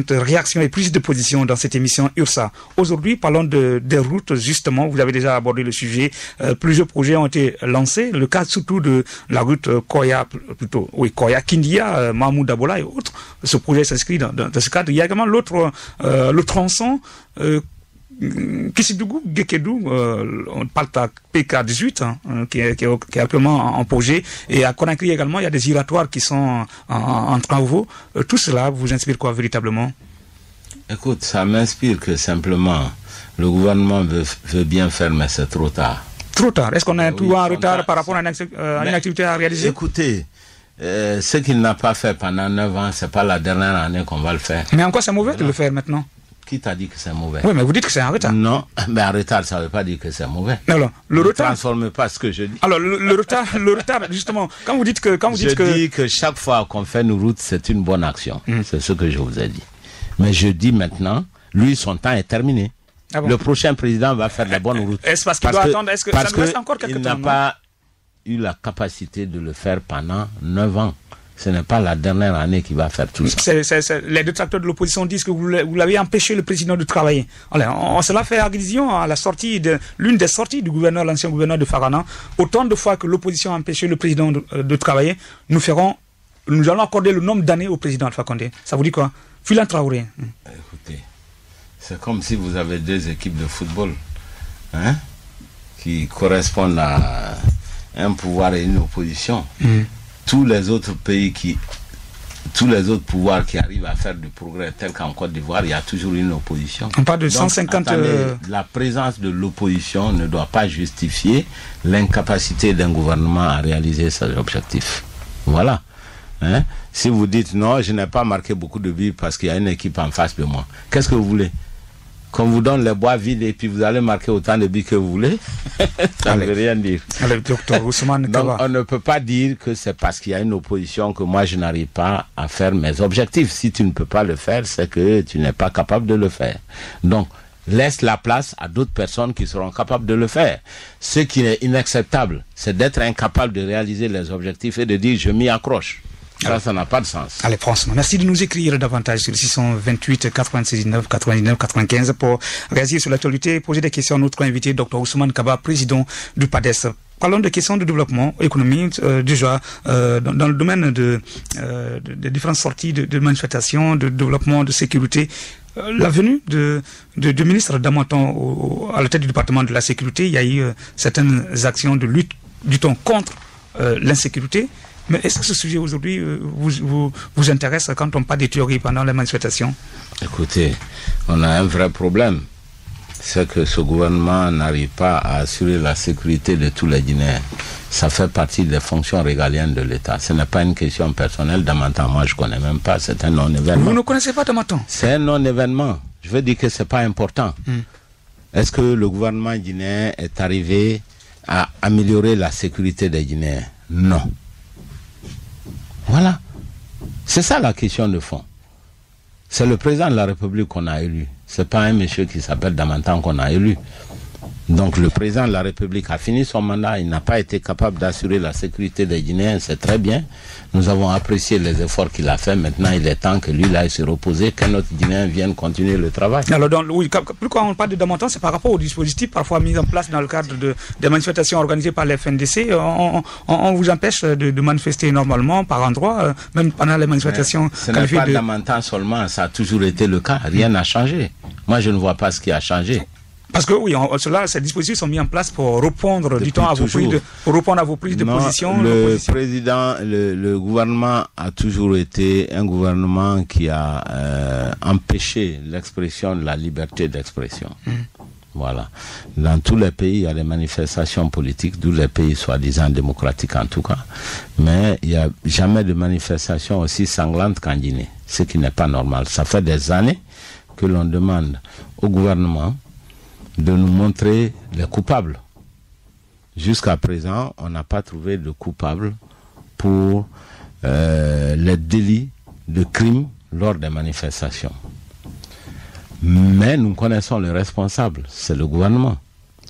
[SPEAKER 2] réactions et prises de position dans cette émission URSA. Aujourd'hui, parlons des routes, justement. Vous avez déjà abordé le sujet. Plusieurs projets ont été lancés. Le cas surtout de la route Kindia, Mahmoud Dabola et autres. Ce projet s'inscrit dans ce cadre. Il y a également l'autre, le tronçon Kissidou-Gekedou, on parle de PK18 qui est actuellement en projet, et à Conakry également il y a des giratoires qui sont en travaux. Tout cela vous inspire quoi véritablement?
[SPEAKER 3] Écoute, ça m'inspire que simplement le gouvernement veut bien faire, mais c'est trop tard.
[SPEAKER 2] Trop tard. Est-ce qu'on est toujours en retard par rapport à une activité à réaliser?
[SPEAKER 3] Écoutez, ce qu'il n'a pas fait pendant 9 ans, c'est pas la dernière année qu'on va le faire.
[SPEAKER 2] Mais en quoi c'est mauvais de le faire maintenant?
[SPEAKER 3] Qui t'a dit que c'est mauvais?
[SPEAKER 2] Oui, mais vous dites que c'est en retard.
[SPEAKER 3] Non, mais en retard, ça ne veut pas dire que c'est mauvais.
[SPEAKER 2] Alors, le retard.
[SPEAKER 3] Ne transformez pas ce que je dis.
[SPEAKER 2] Alors, le retard, justement, quand vous dites que...
[SPEAKER 3] Je dis que chaque fois qu'on fait nos routes, c'est une bonne action. C'est ce que je vous ai dit. Mais je dis maintenant, lui, son temps est terminé. Ah bon? Le prochain président va faire des bonnes routes.
[SPEAKER 2] Est-ce parce qu'il doit attendre? Est-ce que ça nous reste encore quelques temps?
[SPEAKER 3] Il n'a pas eu la capacité de le faire pendant 9 ans. Ce n'est pas la dernière année qu'il va faire tout ça.
[SPEAKER 2] Les détracteurs de l'opposition disent que vous l'avez empêché, le président, de travailler. Alors, cela fait allusion à la sortie l'une des sorties du gouverneur, l'ancien gouverneur de Farana. Autant de fois que l'opposition a empêché le président de travailler, nous allons accorder le nombre d'années au président Alpha Condé. Ça vous dit quoi? Filan Traoré.
[SPEAKER 3] Écoutez, c'est comme si vous avez 2 équipes de football, hein, qui correspondent à un pouvoir et une opposition. Tous les autres pouvoirs qui arrivent à faire du progrès, tel qu'en Côte d'Ivoire, il y a toujours une opposition.
[SPEAKER 2] On parle de 150...
[SPEAKER 3] La présence de l'opposition ne doit pas justifier l'incapacité d'un gouvernement à réaliser ses objectifs. Voilà. Hein? Si vous dites non, je n'ai pas marqué beaucoup de buts parce qu'il y a une équipe en face de moi, qu'est-ce que vous voulez? Qu'on vous donne les bois vides et puis vous allez marquer autant de buts que vous voulez? Ça ne veut rien dire. Donc on ne peut pas dire que c'est parce qu'il y a une opposition que moi je n'arrive pas à faire mes objectifs. Si tu ne peux pas le faire, c'est que tu n'es pas capable de le faire. Donc laisse la place à d'autres personnes qui seront capables de le faire. Ce qui est inacceptable, c'est d'être incapable de réaliser les objectifs et de dire je m'y accroche. Ça n'a pas de sens.
[SPEAKER 2] Allez, franchement, merci de nous écrire davantage sur le 628 99 99 95 pour réagir sur l'actualité et poser des questions à notre invité, Dr Ousmane Kaba, président du PADES. Parlons de questions de développement économique, déjà dans le domaine de différentes sorties de manifestations, de développement, de sécurité. La venue de ministre Damanton à la tête du département de la sécurité, il y a eu certaines actions de lutte contre l'insécurité. Mais est-ce que ce sujet aujourd'hui vous intéresse quand on parle des tueries pendant les manifestations?
[SPEAKER 3] Écoutez, on a un vrai problème. C'est que ce gouvernement n'arrive pas à assurer la sécurité de tous les Guinéens. Ça fait partie des fonctions régaliennes de l'État. Ce n'est pas une question personnelle. Damanton, moi je ne connais même pas. C'est un non-événement.
[SPEAKER 2] Vous ne connaissez pas Damanton?
[SPEAKER 3] C'est un non-événement. Je veux dire que ce n'est pas important. Est-ce que le gouvernement guinéen est arrivé à améliorer la sécurité des Guinéens? Non. Voilà. C'est ça la question de fond. C'est le président de la République qu'on a élu. C'est pas un monsieur qui s'appelle Damanton qu'on a élu. Donc le président de la République a fini son mandat, il n'a pas été capable d'assurer la sécurité des Guinéens, c'est très bien. Nous avons apprécié les efforts qu'il a fait. Maintenant, il est temps que lui aille se reposer, qu'un autre Guinéen vienne continuer le travail.
[SPEAKER 2] Alors, pourquoi on parle de Damanton, c'est par rapport au dispositif parfois mis en place dans le cadre des manifestations organisées par les FNDC. On vous empêche de manifester normalement par endroit, même pendant les manifestations.
[SPEAKER 3] Ce n'est pas Damanton seulement, ça a toujours été le cas. Rien n'a changé. Moi, je ne vois pas ce qui a changé.
[SPEAKER 2] Parce que oui, ces dispositifs sont mis en place pour répondre du temps à vos prises de position.
[SPEAKER 3] Le gouvernement a toujours été un gouvernement qui a empêché l'expression de la liberté d'expression. Voilà. Dans tous les pays, il y a des manifestations politiques, tous les pays soi-disant démocratiques en tout cas. Mais il n'y a jamais de manifestation aussi sanglante qu'en Guinée, ce qui n'est pas normal. Ça fait des années que l'on demande au gouvernement de nous montrer les coupables. Jusqu'à présent, on n'a pas trouvé de coupables pour les délits de crimes lors des manifestations. Mais nous connaissons le responsable, c'est le gouvernement.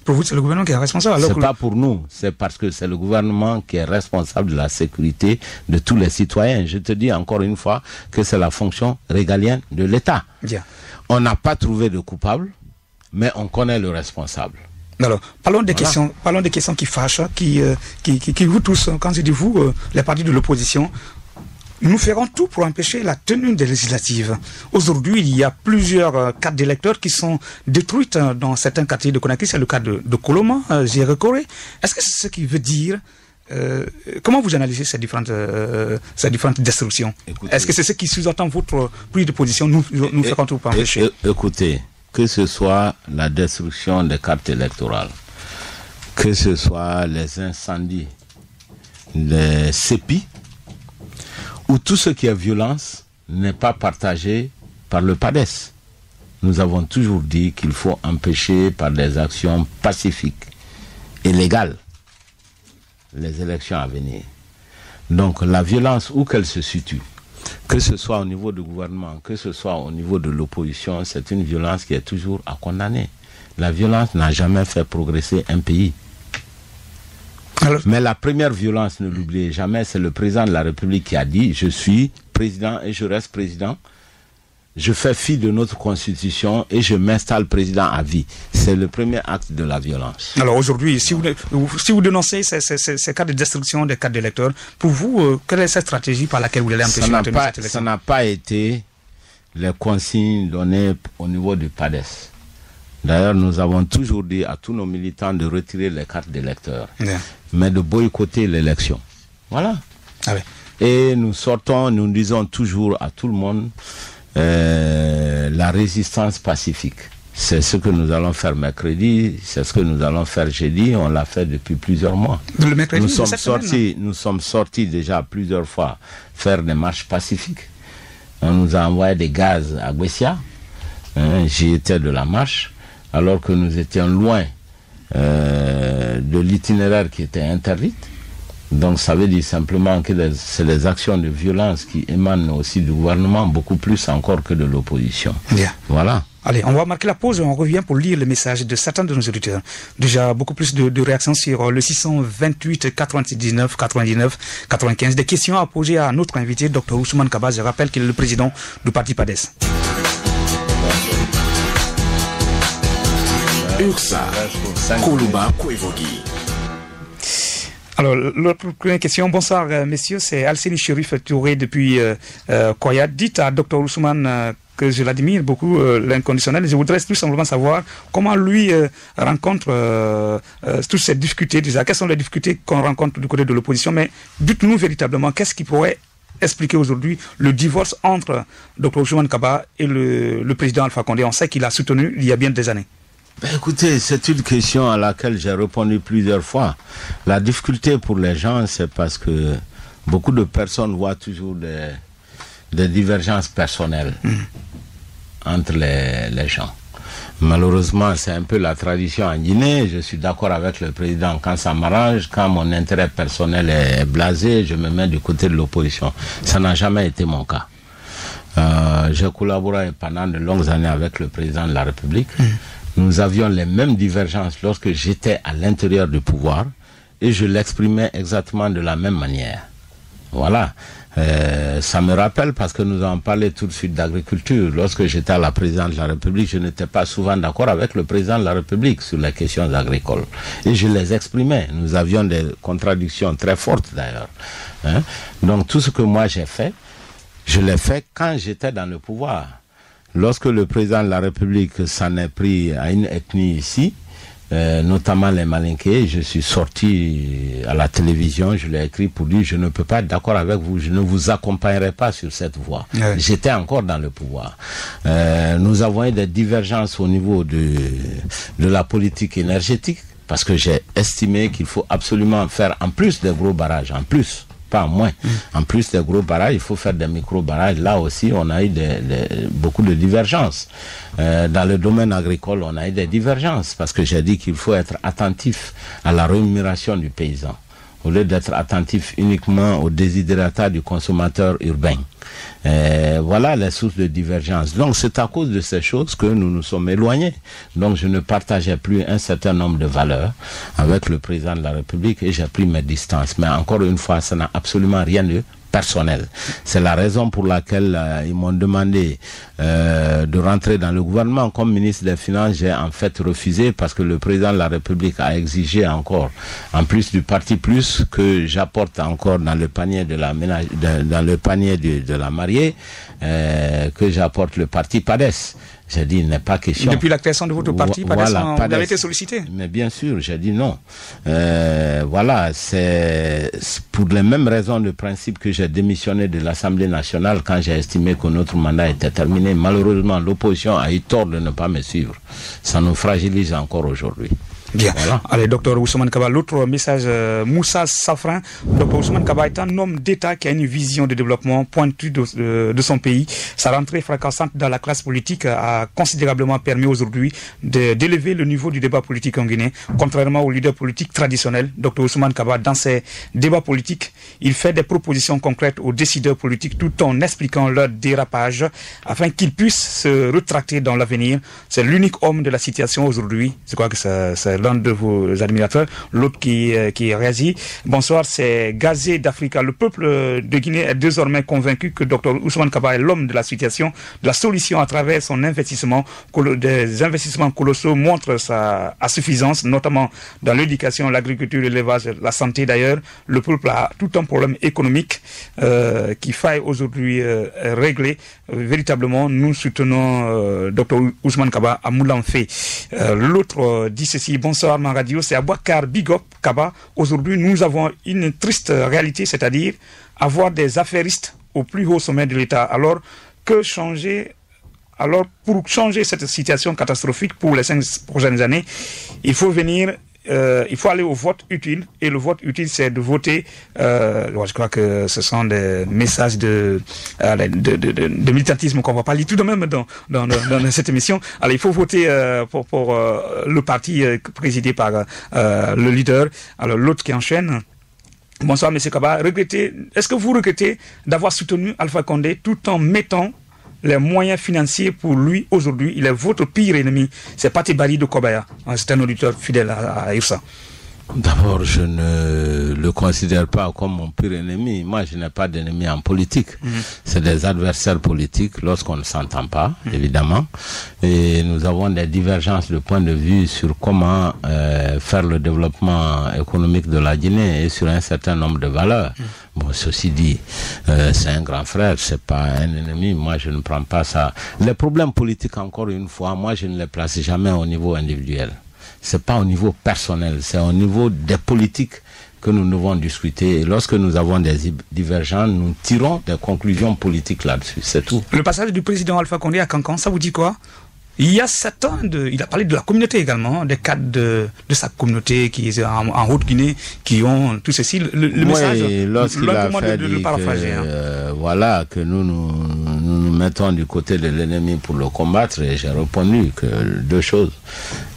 [SPEAKER 2] Pour vous, c'est le gouvernement qui est responsable?
[SPEAKER 3] C'est pas pour nous, c'est parce que c'est le gouvernement qui est responsable de la sécurité de tous les citoyens. Je te dis encore une fois que c'est la fonction régalienne de l'État.
[SPEAKER 2] Bien.
[SPEAKER 3] On n'a pas trouvé de coupable, mais on connaît le responsable.
[SPEAKER 2] Alors, parlons des questions qui fâchent, qui vous tous, quand je dis vous, les partis de l'opposition. Nous ferons tout pour empêcher la tenue des législatives. Aujourd'hui, il y a plusieurs cartes d'électeurs qui sont détruites dans certains quartiers de Conakry. C'est le cas de Koloma, Géré-Corée. Est-ce que c'est ce qui veut dire comment vous analysez ces différentes destructions? Est-ce que c'est ce qui sous-entend votre prise de position, nous faire contre ou empêcher?
[SPEAKER 3] Écoutez, que ce soit la destruction des cartes électorales, que ce soit les incendies, les CEPI, ou tout ce qui est violence n'est pas partagé par le PADES. Nous avons toujours dit qu'il faut empêcher par des actions pacifiques et légales les élections à venir. Donc la violence, où qu'elle se situe, que ce soit au niveau du gouvernement, que ce soit au niveau de l'opposition, c'est une violence qui est toujours à condamner. La violence n'a jamais fait progresser un pays. Mais la première violence, ne l'oubliez jamais, c'est le président de la République qui a dit « Je suis président et je reste président. Je fais fi de notre constitution et je m'installe président à vie. » C'est le premier acte de la violence.
[SPEAKER 2] Alors aujourd'hui, si vous dénoncez ces cas de destruction des cartes d'électeurs, pour vous, quelle est cette stratégie par laquelle vous allez empêcher cette élection?
[SPEAKER 3] Ça n'a pas été les consignes données au niveau du PADES. D'ailleurs, nous avons toujours dit à tous nos militants de retirer les cartes d'électeurs, mais de boycotter l'élection. Voilà. Et nous disons toujours à tout le monde la résistance pacifique. C'est ce que nous allons faire mercredi, c'est ce que nous allons faire jeudi, on l'a fait depuis plusieurs mois.
[SPEAKER 2] Le mercredi,
[SPEAKER 3] nous sommes sortis déjà plusieurs fois faire des marches pacifiques. On nous a envoyé des gaz à Bessia, j'y étais de la marche, alors que nous étions loin de l'itinéraire qui était interdite. Donc ça veut dire simplement que c'est les actions de violence qui émanent aussi du gouvernement, beaucoup plus encore que de l'opposition. Voilà.
[SPEAKER 2] Allez, on va marquer la pause et on revient pour lire le message de certains de nos auditeurs. Déjà, beaucoup plus de réactions sur le 628 99 99 95. Des questions à poser à notre invité, Dr Ousmane Kaba. Je rappelle qu'il est le président du parti PADES.
[SPEAKER 1] URSA, Koulouba Kouevogi.
[SPEAKER 2] Alors, l'autre première question. Bonsoir, messieurs. C'est Alcélie Chérif Touré depuis Koya. Dites à Dr Ousmane que je l'admire beaucoup, l'inconditionnel. Je voudrais tout simplement savoir comment lui rencontre toutes ces difficultés. Déjà, quelles sont les difficultés qu'on rencontre du côté de l'opposition? Mais dites-nous véritablement, qu'est-ce qui pourrait expliquer aujourd'hui le divorce entre Dr Ousmane Kaba et le président Alpha Condé? On sait qu'il a soutenu il y a bien des années.
[SPEAKER 3] Écoutez, c'est une question à laquelle j'ai répondu plusieurs fois. La difficulté pour les gens, c'est parce que beaucoup de personnes voient toujours des divergences personnelles entre les gens. Malheureusement, c'est un peu la tradition en Guinée. Je suis d'accord avec le président quand ça m'arrange. Quand mon intérêt personnel est blasé, je me mets du côté de l'opposition. Ça n'a jamais été mon cas. J'ai collaboré pendant de longues années avec le président de la République. Nous avions les mêmes divergences lorsque j'étais à l'intérieur du pouvoir et je l'exprimais exactement de la même manière. Voilà. Ça me rappelle parce que nous avons parlé tout de suite d'agriculture. Lorsque j'étais à la présidence de la République, je n'étais pas souvent d'accord avec le président de la République sur les questions agricoles. Et je les exprimais. Nous avions des contradictions très fortes d'ailleurs. Donc tout ce que moi j'ai fait, je l'ai fait quand j'étais dans le pouvoir. Lorsque le président de la République s'en est pris à une ethnie ici, notamment les Malinké, je suis sorti à la télévision, je l'ai écrit pour dire je ne peux pas être d'accord avec vous, je ne vous accompagnerai pas sur cette voie. J'étais encore dans le pouvoir. Nous avons eu des divergences au niveau de la politique énergétique, parce que j'ai estimé qu'il faut absolument faire en plus des gros barrages, en plus. Pas moins. En plus des gros barrages, il faut faire des micro-barrages. Là aussi, on a eu beaucoup de divergences. Dans le domaine agricole, on a eu des divergences parce que j'ai dit qu'il faut être attentif à la rémunération du paysan au lieu d'être attentif uniquement aux desiderata du consommateur urbain. Voilà les sources de divergence. Donc c'est à cause de ces choses que nous nous sommes éloignés. Donc je ne partageais plus un certain nombre de valeurs avec le président de la République et j'ai pris mes distances. Mais encore une fois, ça n'a absolument rien de personnel. C'est la raison pour laquelle ils m'ont demandé de rentrer dans le gouvernement. Comme ministre des Finances, j'ai en fait refusé parce que le président de la République a exigé encore, en plus du Parti Plus, que j'apporte encore dans le panier de la dans le panier de la mariée, que j'apporte le Parti PADES. J'ai dit, il n'est pas question.
[SPEAKER 2] Depuis la création de votre parti, vous avez été sollicité.
[SPEAKER 3] Mais bien sûr, j'ai dit non. Voilà, c'est pour les mêmes raisons de principe que j'ai démissionné de l'Assemblée nationale quand j'ai estimé que notre mandat était terminé. Malheureusement, l'opposition a eu tort de ne pas me suivre. Ça nous fragilise encore aujourd'hui.
[SPEAKER 2] Bien. Voilà. Allez, docteur Ousmane Kaba, l'autre message, Moussa Safran. Docteur Ousmane Kaba est un homme d'État qui a une vision de développement pointue de son pays. Sa rentrée fracassante dans la classe politique a considérablement permis aujourd'hui d'élever le niveau du débat politique en Guinée. Contrairement aux leaders politiques traditionnels, docteur Ousmane Kaba, dans ses débats politiques, il fait des propositions concrètes aux décideurs politiques tout en expliquant leur dérapage afin qu'ils puissent se rétracter dans l'avenir. C'est l'unique homme de la situation aujourd'hui. Je crois que c'est l'un de vos admirateurs, l'autre qui réagit. Bonsoir, c'est Gazé d'Africa. Le peuple de Guinée est désormais convaincu que Dr Ousmane Kaba est l'homme de la situation, de la solution à travers son investissement. Des investissements colossaux montrent sa insuffisance, notamment dans l'éducation, l'agriculture, l'élevage, la santé d'ailleurs. Le peuple a tout un problème économique qu'il faille aujourd'hui régler. Véritablement, nous soutenons Dr Ousmane Kaba à Moulanfé. L'autre dit ceci. Bonsoir, ma radio, c'est Abouakar Bigop Kaba. Aujourd'hui, nous avons une triste réalité, c'est-à-dire avoir des affairistes au plus haut sommet de l'État. Alors, pour changer cette situation catastrophique pour les 5 prochaines années, il faut aller au vote utile. Et le vote utile, c'est de voter. Je crois que ce sont des messages de militantisme qu'on va pas lire tout de même dans cette émission. Alors, il faut voter pour le parti présidé par le leader. Alors, l'autre qui enchaîne. Bonsoir, M. Kaba. Est-ce que vous regrettez d'avoir soutenu Alpha Condé tout en mettant les moyens financiers pour lui aujourd'hui? Il est votre pire ennemi. C'est Pati Bari de Kobaya. C'est un auditeur fidèle à Irsa.
[SPEAKER 3] D'abord, je ne le considère pas comme mon pire ennemi. Moi, je n'ai pas d'ennemi en politique. C'est des adversaires politiques lorsqu'on ne s'entend pas, évidemment. Et nous avons des divergences de point de vue sur comment faire le développement économique de la Guinée et sur un certain nombre de valeurs. Bon, ceci dit, c'est un grand frère, c'est pas un ennemi. Moi, je ne prends pas ça. Les problèmes politiques, encore une fois, moi, je ne les place jamais au niveau individuel. C'est pas au niveau personnel, c'est au niveau des politiques que nous devons discuter. Et lorsque nous avons des divergences, nous tirons des conclusions politiques là-dessus, c'est tout.
[SPEAKER 2] Le passage du président Alpha Condé à Cancan, ça vous dit quoi? Il y a 7 ans, il a parlé de la communauté également, des cadres de sa communauté qui est en Haute-Guinée, qui ont tout ceci. Le message,
[SPEAKER 3] lorsqu'il a fait
[SPEAKER 2] de paraphraser.
[SPEAKER 3] Voilà, que nous mettons du côté de l'ennemi pour le combattre, et j'ai répondu que 2 choses.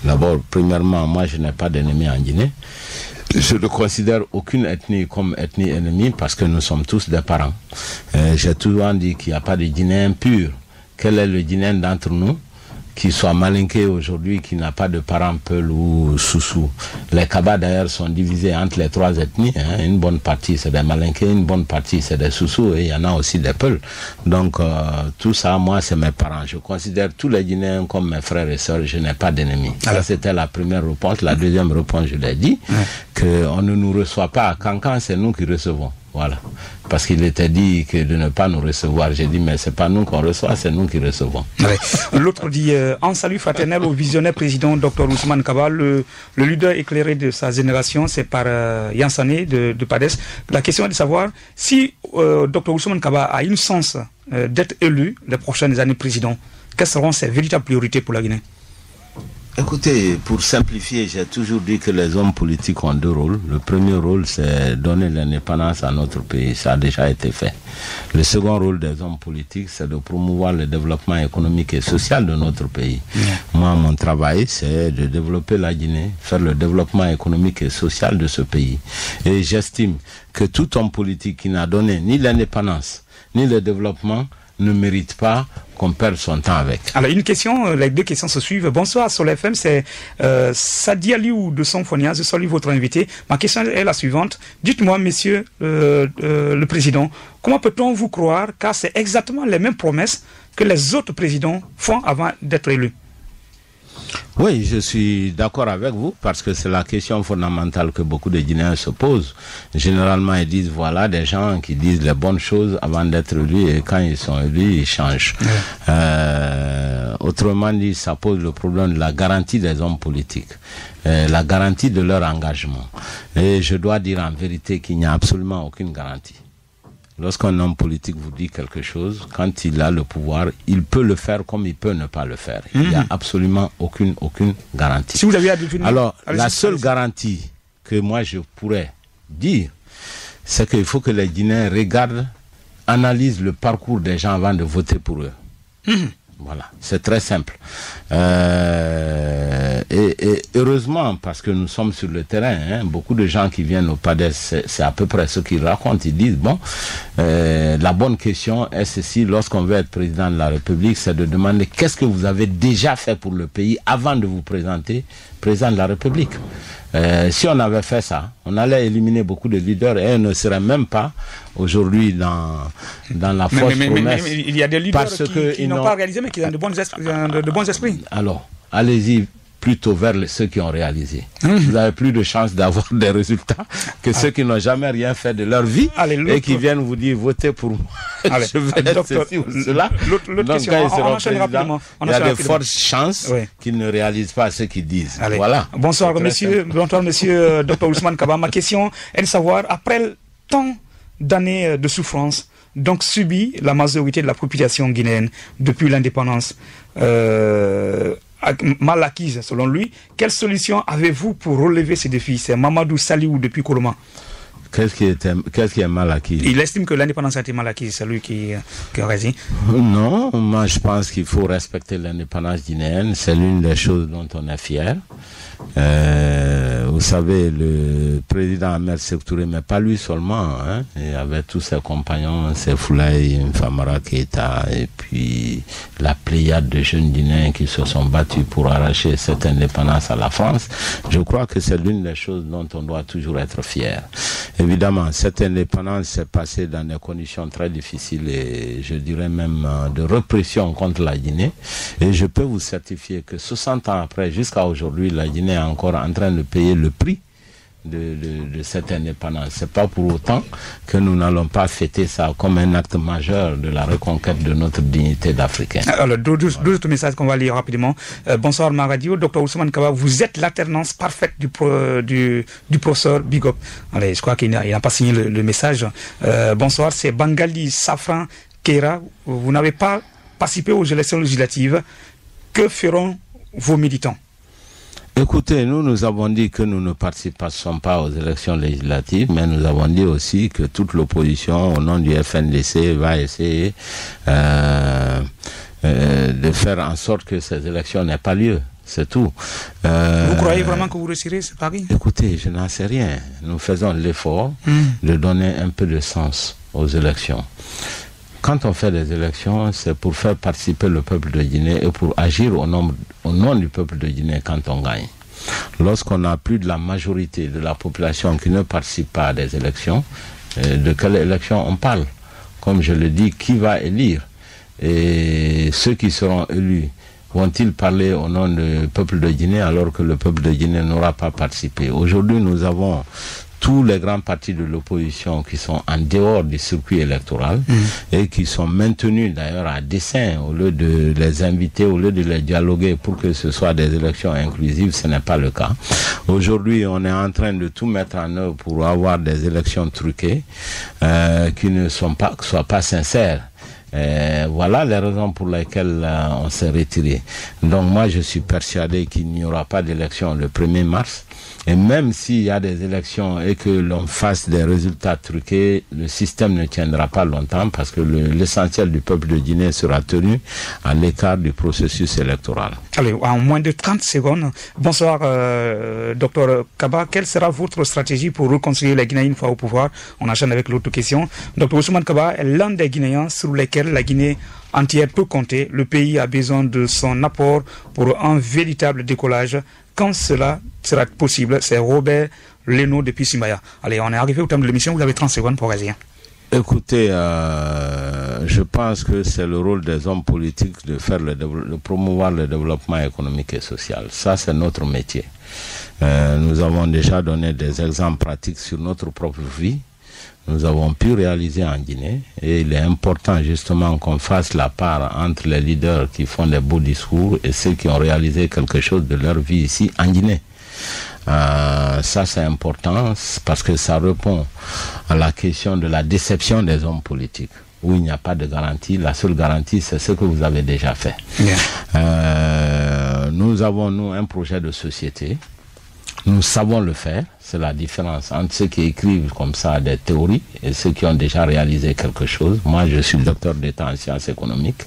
[SPEAKER 3] D'abord, premièrement, moi je n'ai pas d'ennemi en Guinée. Je ne considère aucune ethnie comme ethnie ennemie parce que nous sommes tous des parents. J'ai toujours dit qu'il n'y a pas de Guinéen pur. Quel est le Guinéen d'entre nous qui soit malinqué aujourd'hui, qui n'a pas de parents Peul ou Soussou? Les Kaba d'ailleurs sont divisés entre les 3 ethnies. Une bonne partie c'est des malinqués, une bonne partie c'est des Soussou, et il y en a aussi des Peul. Donc tout ça, moi c'est mes parents. Je considère tous les Guinéens comme mes frères et sœurs. Je n'ai pas d'ennemis. Ça c'était la première réponse. La deuxième réponse, je l'ai dit, qu'on ne nous reçoit pas à Cancan, c'est nous qui recevons. Voilà. Parce qu'il était dit que de ne pas nous recevoir. J'ai dit, mais c'est pas nous qu'on reçoit, c'est nous qui recevons.
[SPEAKER 2] L'autre dit, un salut fraternel au visionnaire président Dr Ousmane Kaba, le leader éclairé de sa génération, c'est par Yansane de PADES. La question est de savoir si Dr Ousmane Kaba a une chance d'être élu les prochaines années président. Quelles seront ses véritables priorités pour la Guinée?
[SPEAKER 3] Écoutez, pour simplifier, j'ai toujours dit que les hommes politiques ont 2 rôles. Le premier rôle, c'est donner l'indépendance à notre pays. Ça a déjà été fait. Le second rôle des hommes politiques, c'est de promouvoir le développement économique et social de notre pays. Moi, mon travail, c'est de développer la Guinée, faire le développement économique et social de ce pays. Et j'estime que tout homme politique qui n'a donné ni l'indépendance, ni le développement, ne mérite pas qu'on perde son temps avec.
[SPEAKER 2] Alors, une question, les 2 questions se suivent. Bonsoir, sur l'FM, c'est Sadi Aliou de Sonfonia. Je salue votre invité. Ma question est la suivante. Dites-moi, monsieur le président, comment peut-on vous croire, car c'est exactement les mêmes promesses que les autres présidents font avant d'être élus?
[SPEAKER 3] Oui, je suis d'accord avec vous parce que c'est la question fondamentale que beaucoup de Guinéens se posent. Généralement, ils disent, voilà, des gens qui disent les bonnes choses avant d'être élus et quand ils sont élus, ils changent. Autrement dit, ça pose le problème de la garantie des hommes politiques, la garantie de leur engagement. Et je dois dire en vérité qu'il n'y a absolument aucune garantie. Lorsqu'un homme politique vous dit quelque chose, quand il a le pouvoir, il peut le faire comme il peut ne pas le faire. Il n'y a absolument aucune garantie.
[SPEAKER 2] Si vous avez à définir,
[SPEAKER 3] alors, la seule garantie que moi je pourrais dire, c'est qu'il faut que les Guinéens regardent, analysent le parcours des gens avant de voter pour eux. Voilà, c'est très simple. Et heureusement, parce que nous sommes sur le terrain, beaucoup de gens qui viennent au PADES, c'est à peu près ce qu'ils racontent. Ils disent, bon, la bonne question est ceci, lorsqu'on veut être président de la République, c'est de demander qu'est-ce que vous avez déjà fait pour le pays avant de vous présenter président de la République. Si on avait fait ça, on allait éliminer beaucoup de leaders et on ne serait même pas aujourd'hui dans la fausse promesse.
[SPEAKER 2] Mais il y a des leaders qui n'ont pas réalisé, mais qui ont de bons esprits.
[SPEAKER 3] Alors, allez-y plutôt vers ceux qui ont réalisé. Vous avez plus de chances d'avoir des résultats que ceux qui n'ont jamais rien fait de leur vie et qui viennent vous dire votez pour moi. Je vais être ceci ou cela. Donc quand ils seront présidents, il y a de fortes chances qu'ils ne réalisent pas ce qu'ils disent. Voilà.
[SPEAKER 2] Bonsoir monsieur Dr Ousmane Kaba. Ma question est de savoir, après tant d'années de souffrance donc subi la majorité de la population guinéenne depuis l'indépendance, mal acquise selon lui, quelle solution avez-vous pour relever ces défis? C'est Mamadou Saliou depuis Koloma.
[SPEAKER 3] Qu'est-ce qui est mal acquis?
[SPEAKER 2] Il estime que l'indépendance a été mal acquise, c'est lui qui a raison.
[SPEAKER 3] Non, moi je pense qu'il faut respecter l'indépendance guinéenne, c'est l'une des choses dont on est fier. Vous savez, le président Ahmed Sékou Touré, mais pas lui seulement, il avait tous ses compagnons, ses Foulaye, Famara Keïta, et puis la pléiade de jeunes Guinéens qui se sont battus pour arracher cette indépendance à la France. Je crois que c'est l'une des choses dont on doit toujours être fier. Évidemment, cette indépendance s'est passée dans des conditions très difficiles et je dirais même de répression contre la Guinée. Et je peux vous certifier que 60 ans après, jusqu'à aujourd'hui, la Guinée est encore en train de payer le prix de cette indépendance. C'est pas pour autant que nous n'allons pas fêter ça comme un acte majeur de la reconquête de notre dignité d'Africain.
[SPEAKER 2] Alors, deux autres messages qu'on va lire rapidement. Bonsoir Maradio, Dr Ousmane Kaba, vous êtes l'alternance parfaite du professeur Bigop. Allez, je crois qu'il n'a pas signé le message. Bonsoir, c'est Bangali Safran Keira. Vous n'avez pas participé aux élections législatives. Que feront vos militants?
[SPEAKER 3] Écoutez, nous avons dit que nous ne participons pas aux élections législatives, mais nous avons dit aussi que toute l'opposition, au nom du FNDC, va essayer de faire en sorte que ces élections n'aient pas lieu. C'est tout.
[SPEAKER 2] Vous croyez vraiment que vous réussirez ce pari?
[SPEAKER 3] Écoutez, je n'en sais rien. Nous faisons l'effort de donner un peu de sens aux élections. Quand on fait des élections, c'est pour faire participer le peuple de Guinée et pour agir au nom du peuple de Guinée quand on gagne. Lorsqu'on n'a plus de la majorité de la population qui ne participe pas à des élections, de quelle élection on parle? Comme je le dis, qui va élire? Et ceux qui seront élus, vont-ils parler au nom du peuple de Guinée alors que le peuple de Guinée n'aura pas participé? Aujourd'hui, nous avons tous les grands partis de l'opposition qui sont en dehors du circuit électoral et qui sont maintenus d'ailleurs à dessein au lieu de les inviter, au lieu de les dialoguer pour que ce soit des élections inclusives, ce n'est pas le cas. Aujourd'hui, on est en train de tout mettre en œuvre pour avoir des élections truquées qui ne soient pas sincères. Voilà les raisons pour lesquelles on s'est retiré. Donc moi je suis persuadé qu'il n'y aura pas d'élection le 1er mars. Et même s'il y a des élections et que l'on fasse des résultats truqués, le système ne tiendra pas longtemps parce que l'essentiel du peuple de Guinée sera tenu à l'écart du processus électoral.
[SPEAKER 2] Allez, en moins de 30 secondes. Bonsoir, Dr Kaba. Quelle sera votre stratégie pour réconcilier les Guinéens une fois au pouvoir? On enchaîne avec l'autre question. Dr Ousmane Kaba est l'un des Guinéens sur lesquels la Guinée entière peut compter. Le pays a besoin de son apport pour un véritable décollage. Quand cela sera possible? C'est Robert Leno depuis Simbaya. Allez, on est arrivé au terme de l'émission. Vous avez 30 secondes pour réagir.
[SPEAKER 3] Écoutez, je pense que c'est le rôle des hommes politiques de promouvoir le développement économique et social. Ça, c'est notre métier. Nous avons déjà donné des exemples pratiques sur notre propre vie. nous avons pu réaliser en Guinée, et il est important justement qu'on fasse la part entre les leaders qui font des beaux discours et ceux qui ont réalisé quelque chose de leur vie ici en Guinée. Ça c'est important parce que ça répond à la question de la déception des hommes politiques, où il n'y a pas de garantie. La seule garantie, c'est ce que vous avez déjà fait. Nous avons, nous, un projet de société. Nous savons le faire. C'est la différence entre ceux qui écrivent comme ça des théories et ceux qui ont déjà réalisé quelque chose. Moi, je suis docteur d'État en sciences économiques.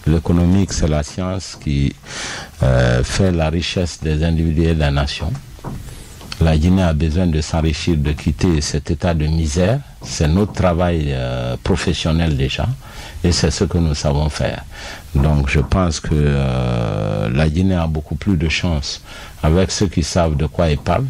[SPEAKER 3] L'économique, c'est la science qui fait la richesse des individus et des nations. La Guinée a besoin de s'enrichir, de quitter cet état de misère. C'est notre travail professionnel déjà, et c'est ce que nous savons faire. Donc je pense que la Guinée a beaucoup plus de chance avec ceux qui savent de quoi ils parlent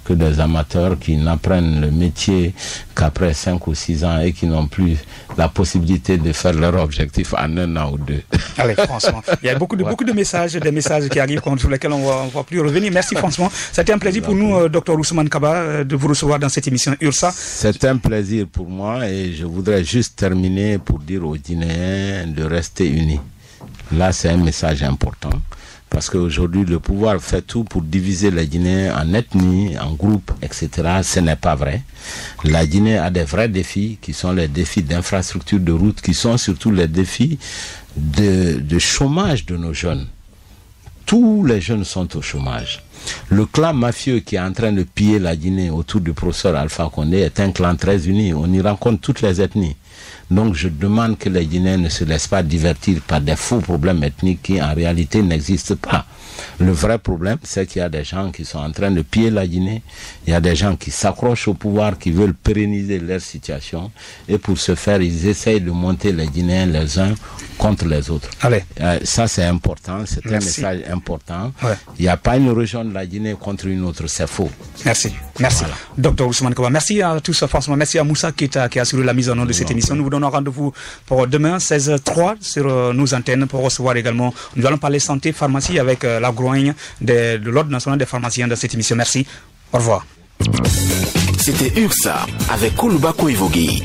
[SPEAKER 3] que des amateurs qui n'apprennent le métier qu'après 5 ou 6 ans et qui n'ont plus la possibilité de faire leur objectif en 1 an ou 2.
[SPEAKER 2] Allez, franchement, il y a beaucoup de messages, des messages qui arrivent sur lesquels on va plus revenir. Merci franchement. C'était un plaisir pour nous, Dr Ousmane Kaba, de vous recevoir dans cette émission URSA.
[SPEAKER 3] C'est un plaisir pour moi, et je voudrais juste terminer pour dire aux Guinéens de rester unis. Là, c'est un message important. Parce qu'aujourd'hui, le pouvoir fait tout pour diviser les Guinéens en ethnies, en groupes, etc. Ce n'est pas vrai. La Guinée a des vrais défis, qui sont les défis d'infrastructure de route, qui sont surtout les défis de chômage de nos jeunes. Tous les jeunes sont au chômage. Le clan mafieux qui est en train de piller la Guinée autour du professeur Alpha Condé est un clan très uni. On y rencontre toutes les ethnies. Donc je demande que les Guinéens ne se laissent pas divertir par des faux problèmes ethniques qui en réalité n'existent pas. Le vrai problème, c'est qu'il y a des gens qui sont en train de piller la Guinée, il y a des gens qui s'accrochent au pouvoir, qui veulent pérenniser leur situation, et pour ce faire, ils essayent de monter les Guinéens les uns contre les autres.
[SPEAKER 2] Allez.
[SPEAKER 3] Ça c'est important, c'est un message important. Ouais. Il n'y a pas une région de la Guinée contre une autre, c'est faux.
[SPEAKER 2] Merci. Voilà. Dr Ousmane Kaba. Merci à tous, franchement. Merci à Moussa qui a assuré la mise en œuvre de cette émission. Nous vous donnons rendez-vous pour demain, 16h03, sur nos antennes, pour recevoir également. Nous allons parler santé, pharmacie avec la grogne de l'Ordre national des pharmaciens dans cette émission. Merci. Au revoir.
[SPEAKER 1] C'était URSA avec Koulouba Kouivogui.